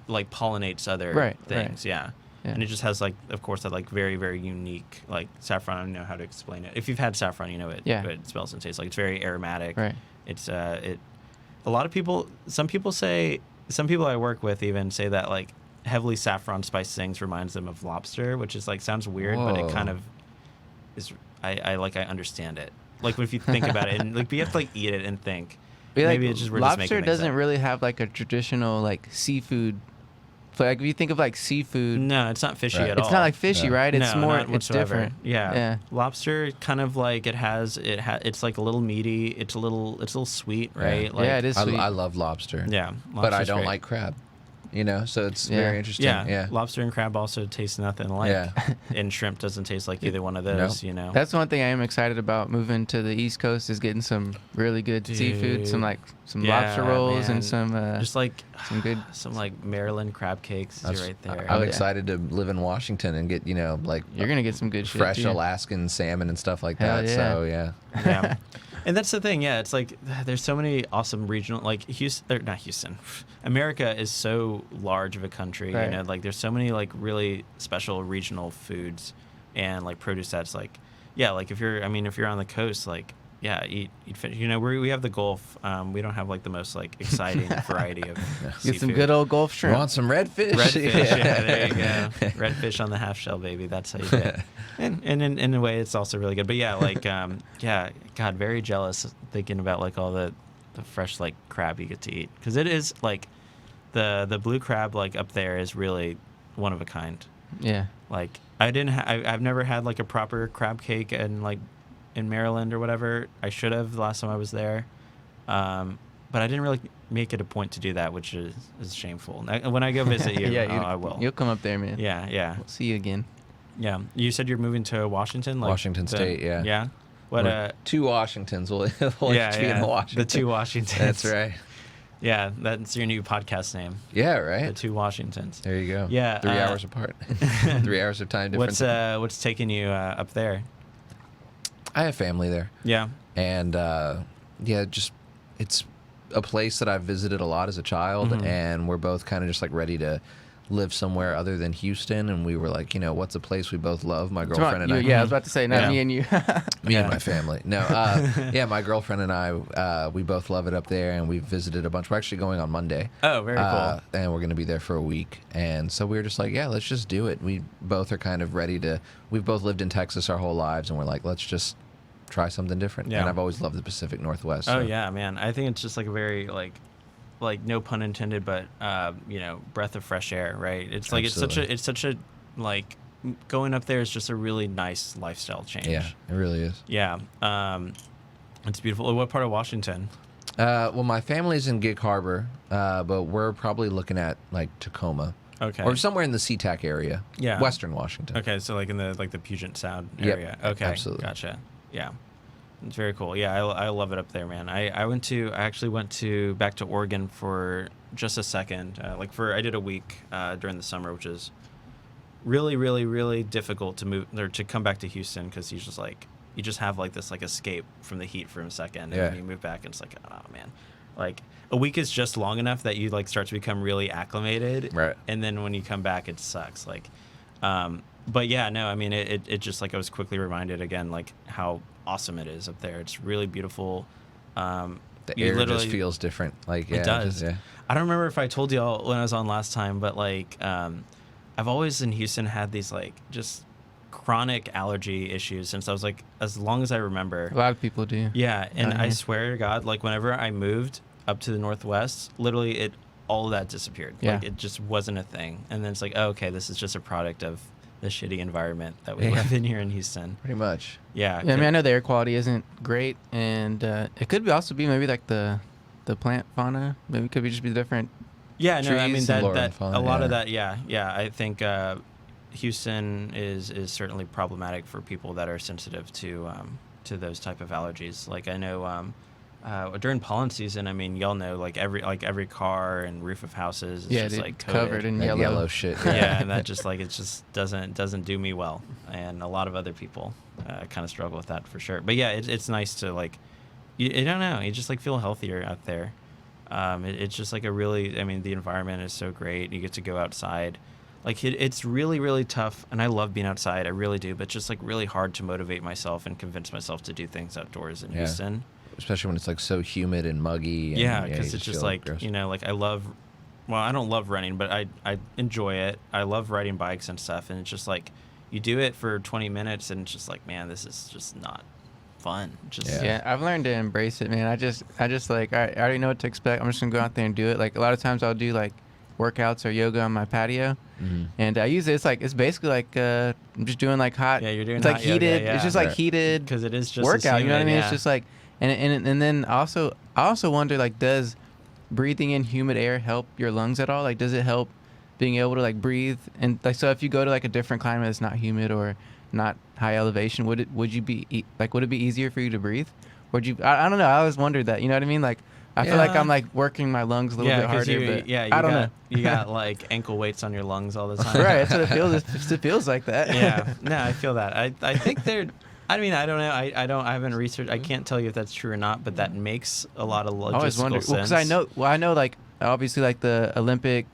like pollinates other Right, things. right. Yeah. Yeah. And it just has like, of course, that like very, very unique like saffron. I don't know how to explain it. If you've had saffron, you know it. Yeah. What it smells and tastes like. It's very aromatic. Right. It's a lot of people. Some people I work with even say that like heavily saffron spiced things reminds them of lobster, which is like sounds weird, but it Whoa. kind of is. I understand it. Like if you think about it, and like you have to like eat it and think. But, Maybe like, it's just we're just making lobster things doesn't up. really have like a traditional like seafood. Like if you think of like seafood, No, it's not fishy Right. at all. it's not like fishy, No. right? It's No, more, not it's whatsoever. different. Yeah. Yeah. Lobster kind of like it's like a little meaty. It's a little sweet, right? Yeah. Like, Yeah, it is sweet. I love lobster. Yeah, But I lobster's don't great. like crab. So it's Yeah. very interesting. Yeah. Lobster and crab also taste nothing alike. Yeah. And shrimp doesn't taste like either one of those, No. That's one thing I am excited about moving to the East Coast is getting some really good seafood, some Yeah, lobster rolls man. and some just like some good. some like Maryland crab cakes is right there. I'm Oh, yeah. excited to live in Washington and get, like You're gonna get some good shit. fresh too. Alaskan salmon and stuff like Hell that. yeah. So, yeah. Yeah. And that's the thing, yeah. It's like there's so many awesome regional, like Houston, or not Houston. America is so large of a country, Right. you know. Like there's so many like really special regional foods and like produce that's like, yeah. Like if you're on the coast, like yeah, eat fish. You know, we have the Gulf. We don't have like the most like exciting variety of Get seafood. some good old Gulf You shrimp. want some redfish? Redfish, yeah, there you go. Redfish on the half shell, baby. That's how you do it. And in a way, it's also really good. But yeah, like, yeah, God, very jealous thinking about like all the fresh like crab you get to eat, because it is like the blue crab like up there is really one of a kind. Yeah. Like I've never had like a proper crab cake in Maryland or whatever. I should have the last time I was there. But I didn't really make it a point to do that, which is shameful. When I go visit you, Yeah, I will. You'll come up there, man. Yeah. We'll see you again. Yeah. You said you're moving to Washington? Like Washington State, yeah. Yeah? What, We're 2 Washingtons. We'll each be in Washington. The 2 Washingtons. That's right. Yeah, that's your new podcast name. Yeah, The right? 2 Washingtons. There you go. Yeah, 3 hours apart. 3 hours of time difference. What's taking you up there? I have family there. Yeah. And yeah, just it's a place that I've visited a lot as a child, Mhm. and we're both kind of just like ready to live somewhere other than Houston. And we were like, what's a place we both love? My girlfriend and I. Yeah, I was about to say, not Yeah. me and you. Me Yeah. and my family. No, yeah, my girlfriend and I, we both love it up there, and we've visited a bunch. We're actually going on Monday. Oh, very cool. And we're going to be there for a week. And so we were just like, yeah, let's just do it. We both are kind of ready to. We've both lived in Texas our whole lives, and we're like, let's just try something different. Yeah. And I've always loved the Pacific Northwest. Oh so. yeah, man. I think it's just like a very like no pun intended, but breath of fresh air, right? It's like Absolutely. it's such a like going up there is just a really nice lifestyle change. Yeah, it really is. Yeah. It's beautiful. What part of Washington? Well, my family's in Gig Harbor, but we're probably looking at like Tacoma. Okay. Or somewhere in the SeaTac area. Yeah. Western Washington. Okay, so like in the Puget Sound Yep, area. Okay. absolutely. Gotcha. Yeah. It's very cool. Yeah, I love it up there, man. I actually went back to Oregon for just a second. I did a week during the summer, which is really, really, really difficult to move or to come back to Houston, because you just have like this like escape from the heat for a second, and Yeah. then you move back and it's like, oh man, like a week is just long enough that you like start to become really acclimated, Right. And then when you come back, it sucks. Like, but yeah, no, I mean it just like I was quickly reminded again like how awesome it is up there. It's really beautiful. The You air literally- just feels different. Like yeah, it does. yeah. I don't remember if I told y'all when I was on last time, but like I've always in Houston had these like just chronic allergy issues since I was like as long as I remember. A lot of people do. Yeah, and I Mhm. swear to God, like whenever I moved up to the Northwest, literally all of that disappeared. Yeah. Like it just wasn't a thing. And then it's like, oh, okay, this is just a product of the shitty environment that we Yeah. live in here in Houston. Pretty much. Yeah. Yeah, I mean, I know the air quality isn't great, and it could also be maybe like the plant fauna. Maybe it could just be different. Yeah, no, I mean trees, flora and that fauna, a lot yeah. of that. Yeah. I think Houston is certainly problematic for people that are sensitive to those type of allergies. Like I know during pollen season, I mean, y'all know like every car and roof of houses is Yeah, just dude, like covered in That yellow. shit. Yeah, and that just like it just doesn't do me well, and a lot of other people kind of struggle with that for sure. But yeah, it's nice to like, I don't know, you just like feel healthier out there. It's just like the environment is so great. You get to go outside. Like it's really, really tough, and I love being outside. I really do, but just like really hard to motivate myself and convince myself to do things outdoors in Yeah. Houston. Especially when it's like so humid and muggy. And, Yeah, you because it's just feel like gross. like I love. Well, I don't love running, but I enjoy it. I love riding bikes and stuff, and it's just like you do it for 20 minutes, and it's just like, man, this is just not fun. Just Yeah. Yeah, I've learned to embrace it, man. I just like I already know what to expect. I'm just gonna go out there and do it. Like a lot of times I'll do like workouts or yoga on my patio, Mhm. and I use it. It's basically like I'm just doing like hot. Yeah, you're doing It's like hot yoga, heated. yeah. It's just like Right. heated because it is just as workout. You know what I humid, mean? yeah. It's just like and then I also wonder like, does breathing in humid air help your lungs at all? Like, does it help being able to like breathe? And like, so if you go to like a different climate that's not humid or not high elevation, would it be easier for you to breathe? Would you? I don't know. I always wondered that. You know what I mean? Like, I feel like Yeah. I'm like working my lungs a little bit 'cause harder. you, but you I don't got, know. you got like ankle weights on your lungs all the time. Right. That's what it feels. It feels like that. Yeah. No, I feel that. I think I mean, I don't know. I haven't researched. I can't tell you if that's true or not, but that makes a lot of I always logistical wonder sense. because I know like obviously like the Olympic,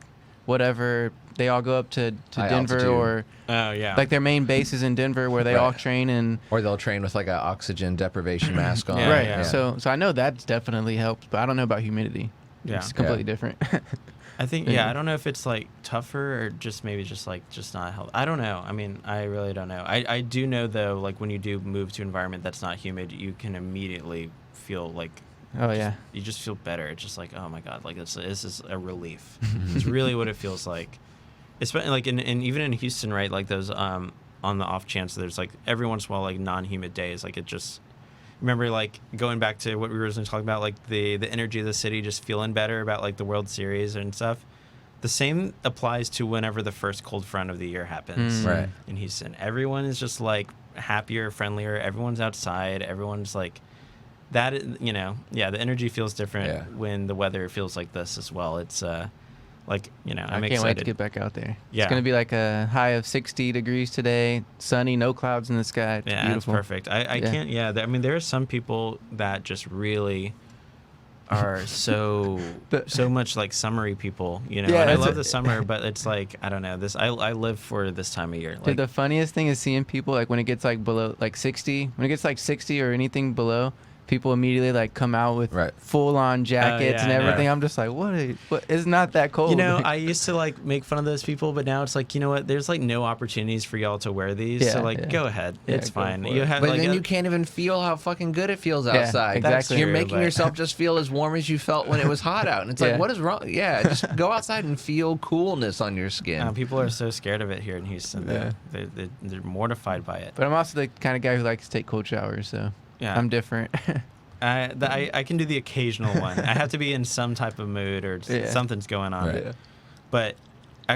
whatever they all go up to High Denver altitude. or Oh yeah. like their main base is in Denver where they all Right. train and Or they'll train with like an oxygen deprivation mask on. Yeah, right. yeah. So I know that's definitely helps, but I don't know about humidity. Yeah. It's completely different. I think Yeah. I don't know if it's like tougher or just maybe just not healthy. I don't know. I mean, I really don't know. I do know though, like when you do move to an environment that's not humid, you can immediately feel like Oh yeah. you just feel better. It's just like, oh my god, like this is a relief. It's really what it feels like. Especially like in even in Houston, right? Like those on the off chance there's like every once in a while like non-humid days, like it just remember like going back to what we were originally talking about, like the energy of the city just feeling better about like the World Series and stuff. The same applies to whenever the first cold front of the year happens Right. in Houston. Everyone is just like happier, friendlier. Everyone's outside. Everyone's like that. You know, yeah. The energy feels different Yeah. when the weather feels like this as well. It's like you know, I'm I can't excited. wait to get back out there. Yeah. It's gonna be like a high of 60 degrees today, sunny, no clouds in the sky. It's Yeah, beautiful. that's perfect. I Yeah. can't. Yeah, I mean, there are some people that just really are so much like summery people, you know. Yeah, and I that's love a- the summer, but it's like I don't know. I live for this time of year. Dude, Like, the funniest thing is seeing people like when it gets like below like 60, when it gets like 60 or anything below, people immediately like come out with Right. full on jackets yeah, and I know. everything. I'm just like, what? It's not that cold. you know, I used to like make fun of those people, but now it's like, you know what? There's like no opportunities for y'all to wear these, so Yeah, like yeah. go ahead, Yeah, it's go fine. for You it. have But like then you can't even feel how fucking good it feels Yeah, outside. exactly. You're true, making but- yourself just feel as warm as you felt when it was hot out. And it's Yeah. like, what is wrong? Yeah, just go outside and feel coolness on your skin. people are so scared of it here in Houston. Yeah. They're mortified by it. But I'm also the kind of guy who likes to take cold showers, so Yeah. I'm different. I can do the occasional one. I have to be in some type of mood or Yeah. something's going on. Right. But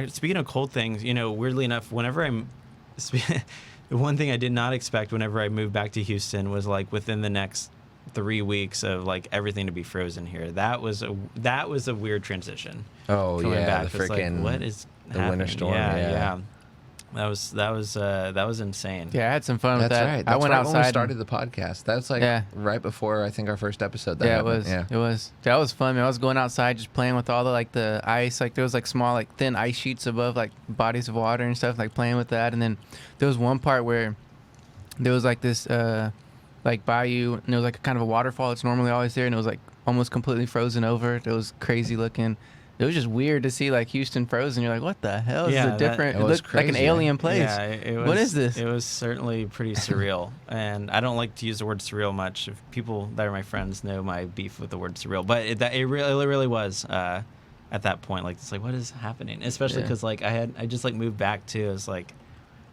speaking of cold things, you know, weirdly enough, whenever the one thing I did not expect whenever I moved back to Houston was like within the next 3 weeks of like everything to be frozen here. That was a weird transition. Oh coming yeah, back. the It's like, freaking what is the winter happening? storm. Yeah. That was insane. Yeah, I had some fun with That's that. right. I That's went right outside. when we and- started the podcast. That's like Yeah. right before I think our first episode. That Yeah, it happened. was. Yeah. It was. That was fun, man. I was going outside just playing with all the ice. Like there was like small like thin ice sheets above like bodies of water and stuff. Like playing with that. And then there was one part where there was like this like bayou and there was like a kind of a waterfall. It's normally always there, and it was like almost completely frozen over. It was crazy looking. It was just weird to see like Houston frozen. You're like, what the hell? This Yeah, is a different. that It was looked like an crazy. alien place. Yeah, it was, What is this? It was certainly pretty surreal, and I don't like to use the word surreal much. If people that are my friends know my beef with the word surreal, but it really was at that point. Like it's like, what is happening? Especially Yeah. because like I just like moved back too. It's like,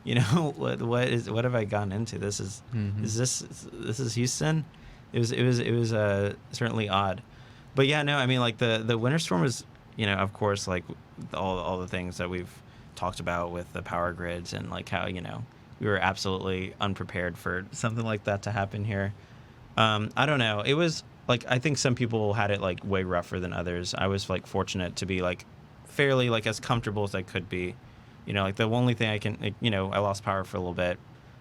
you know, what have I gone into? This is Mhm. this is Houston. It was certainly odd, but yeah, no, I mean like the winter storm was. You know, of course, like all the things that we've talked about with the power grids and like how, you know, we were absolutely unprepared for something like that to happen here. I don't know. It was like, I think some people had it like way rougher than others. I was like fortunate to be like fairly like as comfortable as I could be. You know, like the only thing I can, like, you know, I lost power for a little bit.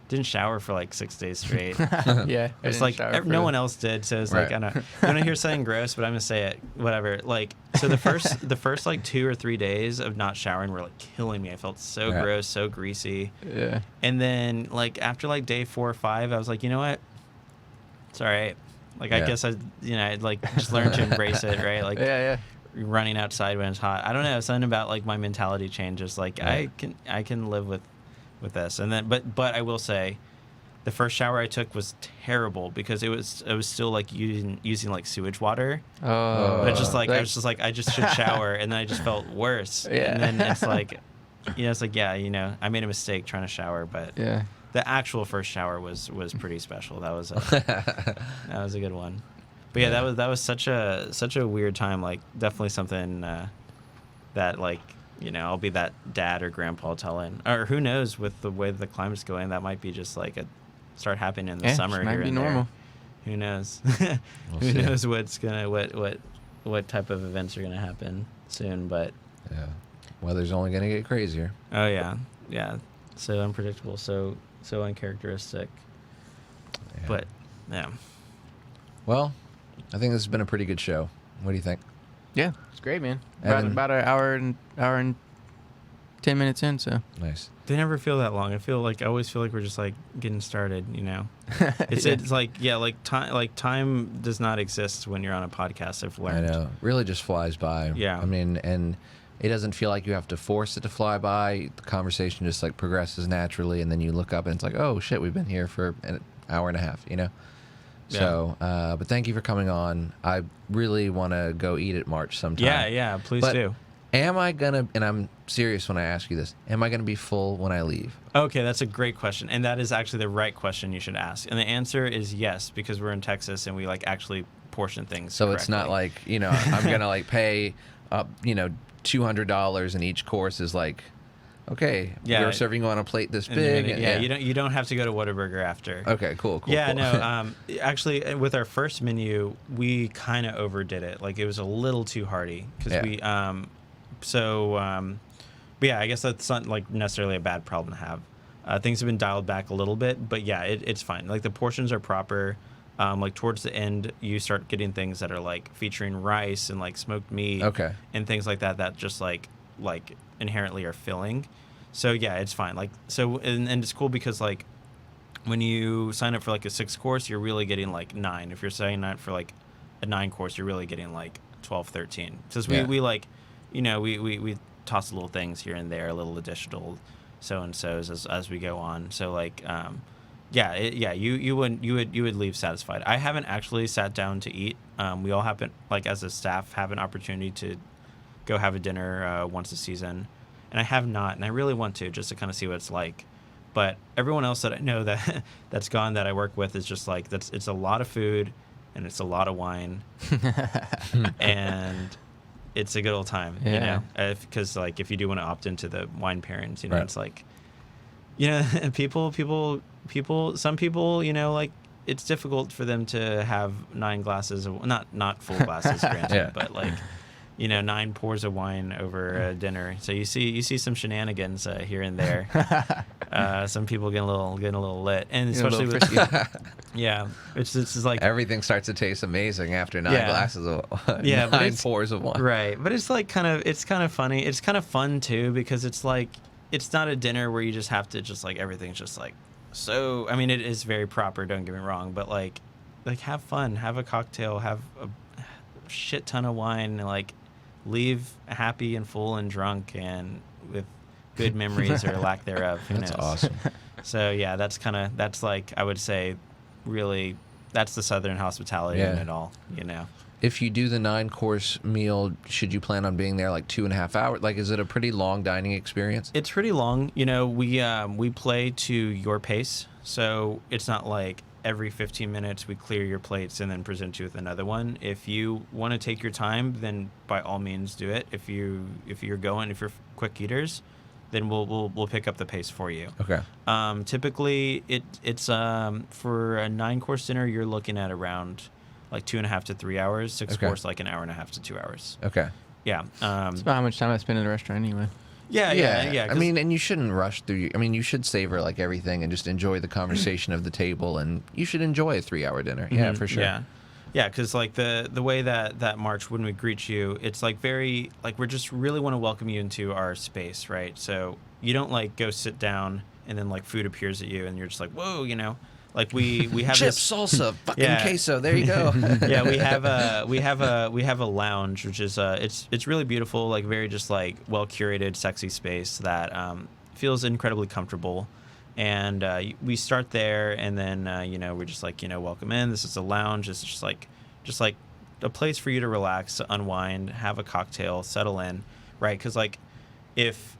Didn't shower for like 6 days straight. Yeah. I It's didn't like shower no for- one else did, so it's Right. like I don't. I'm gonna hear something gross, but I'm gonna say it. Whatever. Like so, the first like 2 or 3 days of not showering were like killing me. I felt so Right. gross, so greasy. Yeah. And then like after like day 4 or 5, I was like, you know what? It's all right. Like I Yeah. guess I'd like just learn to embrace it, right? Like Yeah. running outside when it's hot. I don't know. Something about like my mentality changes. Like Right. I can live with this. And then but I will say. The first shower I took was terrible because it was still like using like sewage water. Oh. But it's just like I was just like I just should shower, and then I just felt worse. Yeah. And then it's like, you know, it's like yeah, you know, I made a mistake trying to shower, but Yeah. the actual first shower was pretty special. That was a good one. But yeah, that was such a weird time. Like definitely something that like. You know, I'll be that dad or grandpa telling, or who knows, with the way the climate's going, that might be just like start happening in the Yeah, summer might here be and normal. there. Who knows? We'll Who see. knows what type of events are gonna happen soon? But Yeah. Weather's only gonna get crazier. oh yeah, so unpredictable, so uncharacteristic. But yeah. Well, I think this has been a pretty good show. What do you think? Yeah, it's great, man. Evan? About an hour and 10 minutes in, so. Nice. They never feel that long. I always feel like we're just like getting started, you know. It's Yeah. it's like time does not exist when you're on a podcast. I've I learned. know. Really just flies by. Yeah. I mean, and it doesn't feel like you have to force it to fly by. The conversation just like progresses naturally, and then you look up and it's like, oh shit, we've been here for an hour and a half, you know? Yeah. So, but thank you for coming on. I really want to go eat at March sometime. Yeah, please But do. Am I gonna, and I'm serious when I ask you this, am I gonna be full when I leave? Okay, that's a great question, and that is actually the right question you should ask. And the answer is yes, because we're in Texas and we like actually portion things. So it's not correctly. like, you know, I'm gonna like pay, you know, $200 and each course is like, okay, Yeah. we're serving you on a plate this And you're big. gonna- you don't have to go to Whataburger after. Okay, cool. Yeah, cool. no. Actually, with our first menu, we kind of overdid it. Like it was a little too hearty because Yeah. we. But yeah, I guess that's not like necessarily a bad problem to have. Things have been dialed back a little bit, but yeah, it's fine. Like the portions are proper. Like towards the end, you start getting things that are like featuring rice and like smoked meat. Okay. And things like that just like inherently are filling. So yeah, it's fine. Like so, and it's cool because like when you sign up for like a 6 course, you're really getting like 9. If you're signing up for like a 9 course, you're really getting like 12, 13. Because we like, you know, we toss little things here and there, little additional so and so's as we go on. So like, you would leave satisfied. I haven't actually sat down to eat. We all happen like as a staff have an opportunity to go have a dinner once a season, and I have not, and I really want to just to kind of see what it's like. But everyone else that I know that's gone that I work with is just like it's a lot of food and it's a lot of wine and it's a good old time, you Yeah. know, because like if you do want to opt into the wine pairings, you know, Right. it's like, you know, some people, you know, like it's difficult for them to have 9 glasses of not full glasses, granted, Yeah. but like, you know, 9 pours of wine over dinner. So you see some shenanigans here and there. Some people getting a little lit, and Getting a especially little with yeah, this is like Everything starts to taste amazing after 9 Yeah. glasses of Yeah, but 9 it's- pours of wine. right, but it's like kind of funny. It's kind of fun too because it's like it's not a dinner where you just have to just like everything's just like so. I mean, it is very proper. Don't get me wrong, but like have fun, have a cocktail, have a shit ton of wine, and like leave happy and full and drunk and with good memories or lack thereof. Who That's knows? awesome. So yeah, that's like I would say really that's the Southern hospitality in Yeah. it all, you know. If you do the 9-course meal, should you plan on being there like 2.5 hours? Like, is it a pretty long dining experience? It's pretty long. You know, we play to your pace, so it's not like every 15 minutes we clear your plates and then present you with another one. If you want to take your time, then by all means do it. If you're quick eaters, then we'll pick up the pace for you. Okay. Typically, it's for a 9-course dinner, you're looking at around like 2.5 to 3 hours. 6 Okay. course like an hour and a half to 2 hours. Okay. Yeah. It's about how much time I spend in the restaurant anyway. Yeah. I mean, and you shouldn't rush through. I mean, you should savor like everything and just enjoy the conversation of the table, and you should enjoy a 3-hour dinner. Yeah, Mhm, for sure. Yeah, because like the way that March when we greet you, it's like very like we just really want to welcome you into our space, right? So you don't like go sit down and then like food appears at you and you're just like whoa, you know, like we have Chips, this. salsa, fucking Yeah. queso. There you go. Yeah, we have a lounge, which is it's really beautiful, like very just like well curated, sexy space that feels incredibly comfortable. And we start there, and then you know we're just like welcome in. This is a lounge. It's just like a place for you to relax, to unwind, have a cocktail, settle in, right? Because like if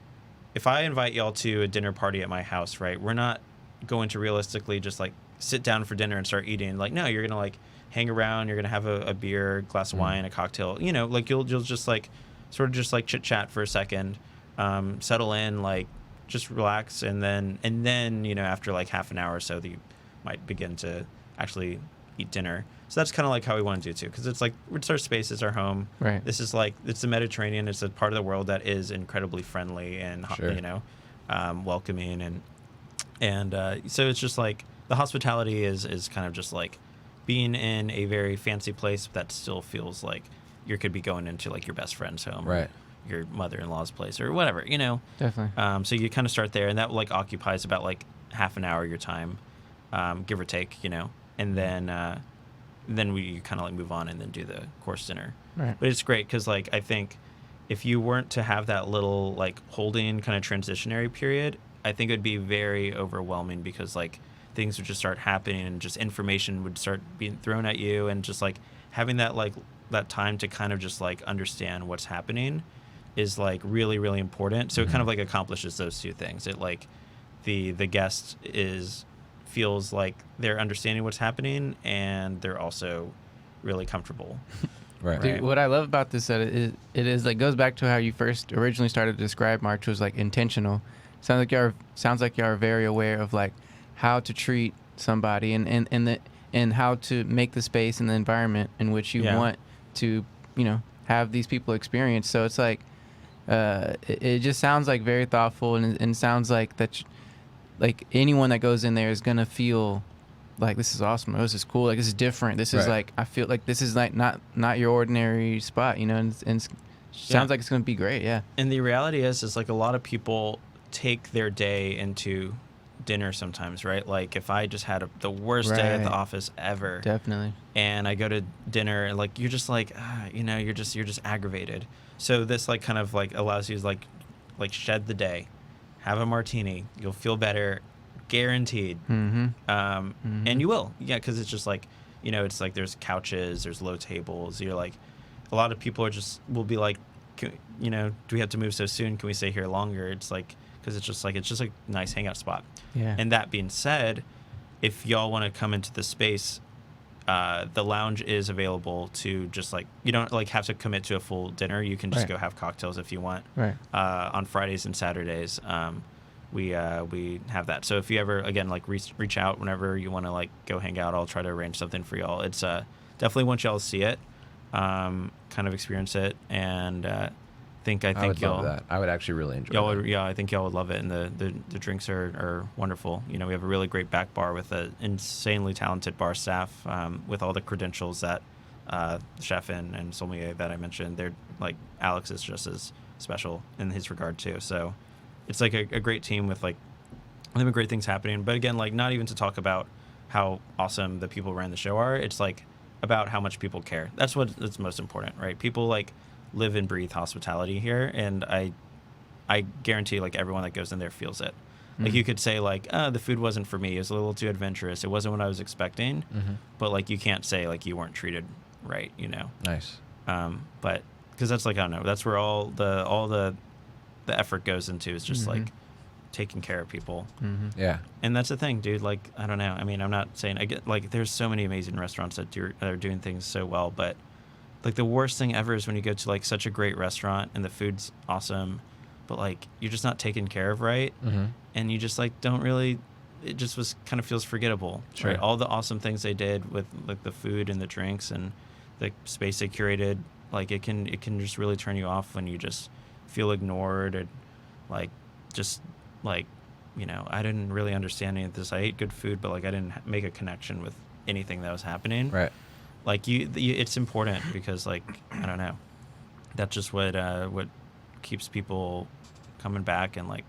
I invite y'all to a dinner party at my house, right, we're not going to realistically just like sit down for dinner and start eating. Like no, you're gonna like hang around. You're gonna have a beer, glass of wine, a cocktail. You know, like you'll just like sort of just like chit chat for a second, settle in, like. Just relax, and then you know after like half an hour or so, you might begin to actually eat dinner. So that's kind of like how we want to do too, because it's like it's our space, it's our home. Right. This is like it's the Mediterranean. It's a part of the world that is incredibly friendly and Sure. you know welcoming and so it's just like the hospitality is kind of just like being in a very fancy place that still feels like you could be going into like your best friend's home, Right. or your mother-in-law's place, or whatever, you know. Definitely. So you kind of start there, and that like occupies about like half an hour of your time, give or take, you know, and then we kind of like move on and then do the course dinner. Right. But it's great because like I think if you weren't to have that little like holding kind of transitionary period, I think it would be very overwhelming because like things would just start happening and just information would start being thrown at you, and just like having that like that time to kind of just like understand what's happening is like really, really important. So it kind of like accomplishes those two things. It like the guest feels like they're understanding what's happening, and they're also really comfortable. Right. Dude, what I love about this that it is like goes back to how you first originally started to describe March, was like intentional. Sounds like you are very aware of like how to treat somebody and how to make the space and the environment in which you want to, you know, have these people experience. So it's like it just sounds like very thoughtful, and sounds like that like anyone that goes in there is gonna feel like this is awesome, this is cool, like this is different, this is Right. like I feel like this is like not your ordinary spot, you know, and sounds like it's gonna be great. Yeah. And the reality is like a lot of people take their day into dinner sometimes, right? Like if I just had the worst day at the Right. office ever, Definitely. and I go to dinner, and like you're just like you know, you're just aggravated. So this like kind of like allows you to like shed the day, have a martini, you'll feel better, guaranteed. And you will, yeah, because it's just like, you know, it's like there's couches, there's low tables, you're like, a lot of people will be like, you know, do we have to move so soon, can we stay here longer? It's like, because it's just a nice hangout spot. Yeah. And that being said, if y'all want to come into the space, the lounge is available to just like, you don't like have to commit to a full dinner. You can just Right. go have cocktails if you want. Right. On Fridays and Saturdays, we have that. So if you ever, again, like reach out whenever you want to like go hang out, I'll try to arrange something for y'all. It's definitely want y'all to see it, kind of experience it, and I think I would y'all love that. I would actually really enjoy y'all that. would, yeah, I think y'all would love it, and the drinks are wonderful. You know, we have a really great back bar with an insanely talented bar staff, with all the credentials that the chef and sommelier that I mentioned. They're like, Alex is just as special in his regard too. So it's like a great team with like, I think great things happening. But again, like not even to talk about how awesome the people who ran the show are. It's like about how much people care. That's what's most important, right? People like live and breathe hospitality here, and I guarantee like everyone that goes in there feels it. Like you could say like, the food wasn't for me, it was a little too adventurous, it wasn't what I was expecting, but like you can't say like you weren't treated right, you know. Nice. But because that's like, I don't know, that's where all the effort goes into, is just like taking care of people. Yeah. And that's the thing, dude. Like, I don't know. I mean, I'm not saying, I get like, there's so many amazing restaurants that are doing things so well, but like the worst thing ever is when you go to like such a great restaurant and the food's awesome, but like you're just not taken care of right, and you just like don't really. It just kind of feels forgettable. Sure. Right? All the awesome things they did with like the food and the drinks and the space they curated, like it can just really turn you off when you just feel ignored, and like just like, you know, I didn't really understand any of this. I ate good food, but like I didn't make a connection with anything that was happening. Right. Like it's important because like, I don't know, that's just what keeps people coming back, and like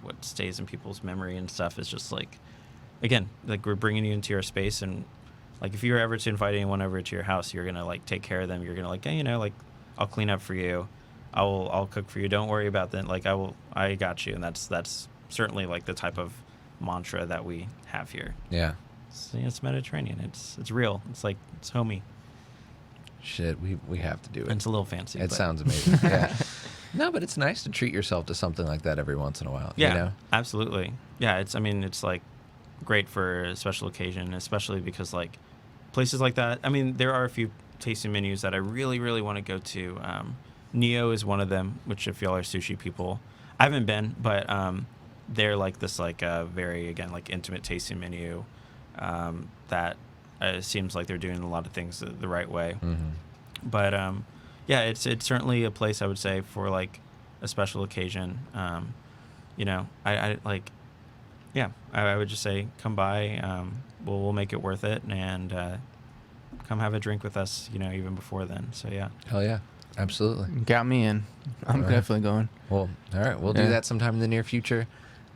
what stays in people's memory and stuff is just like, again, like we're bringing you into your space, and like if you're ever to invite anyone over to your house, you're gonna like take care of them. You're gonna like, hey, you know, like I'll clean up for you, I'll cook for you. Don't worry about that. Like I got you. And that's certainly like the type of mantra that we have here. Yeah. It's Mediterranean. It's real. It's like, it's homey. Shit, we have to do it. And it's a little fancy. It but- sounds amazing. Yeah. No, but it's nice to treat yourself to something like that every once in a while. Yeah, You know? absolutely. Yeah, it's like great for a special occasion, especially because like places like that. I mean, there are a few tasting menus that I really, really want to go to. Neo is one of them, which if y'all are sushi people, I haven't been, but they're like this like very, again, like intimate tasting menu that seems like they're doing a lot of things the right way. But yeah, it's certainly a place I would say for like a special occasion. You know, I like yeah, I would just say come by. We'll make it worth it, and come have a drink with us. Even before then. So yeah. Hell yeah, absolutely. Got me in. I'm definitely going. Well, all right, we'll do that sometime in the near future.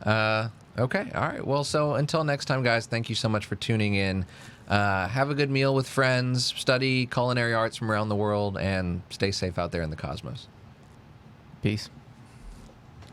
Okay, all right. Well, so until next time, guys, thank you so much for tuning in. Have a good meal with friends, study culinary arts from around the world, and stay safe out there in the cosmos. Peace.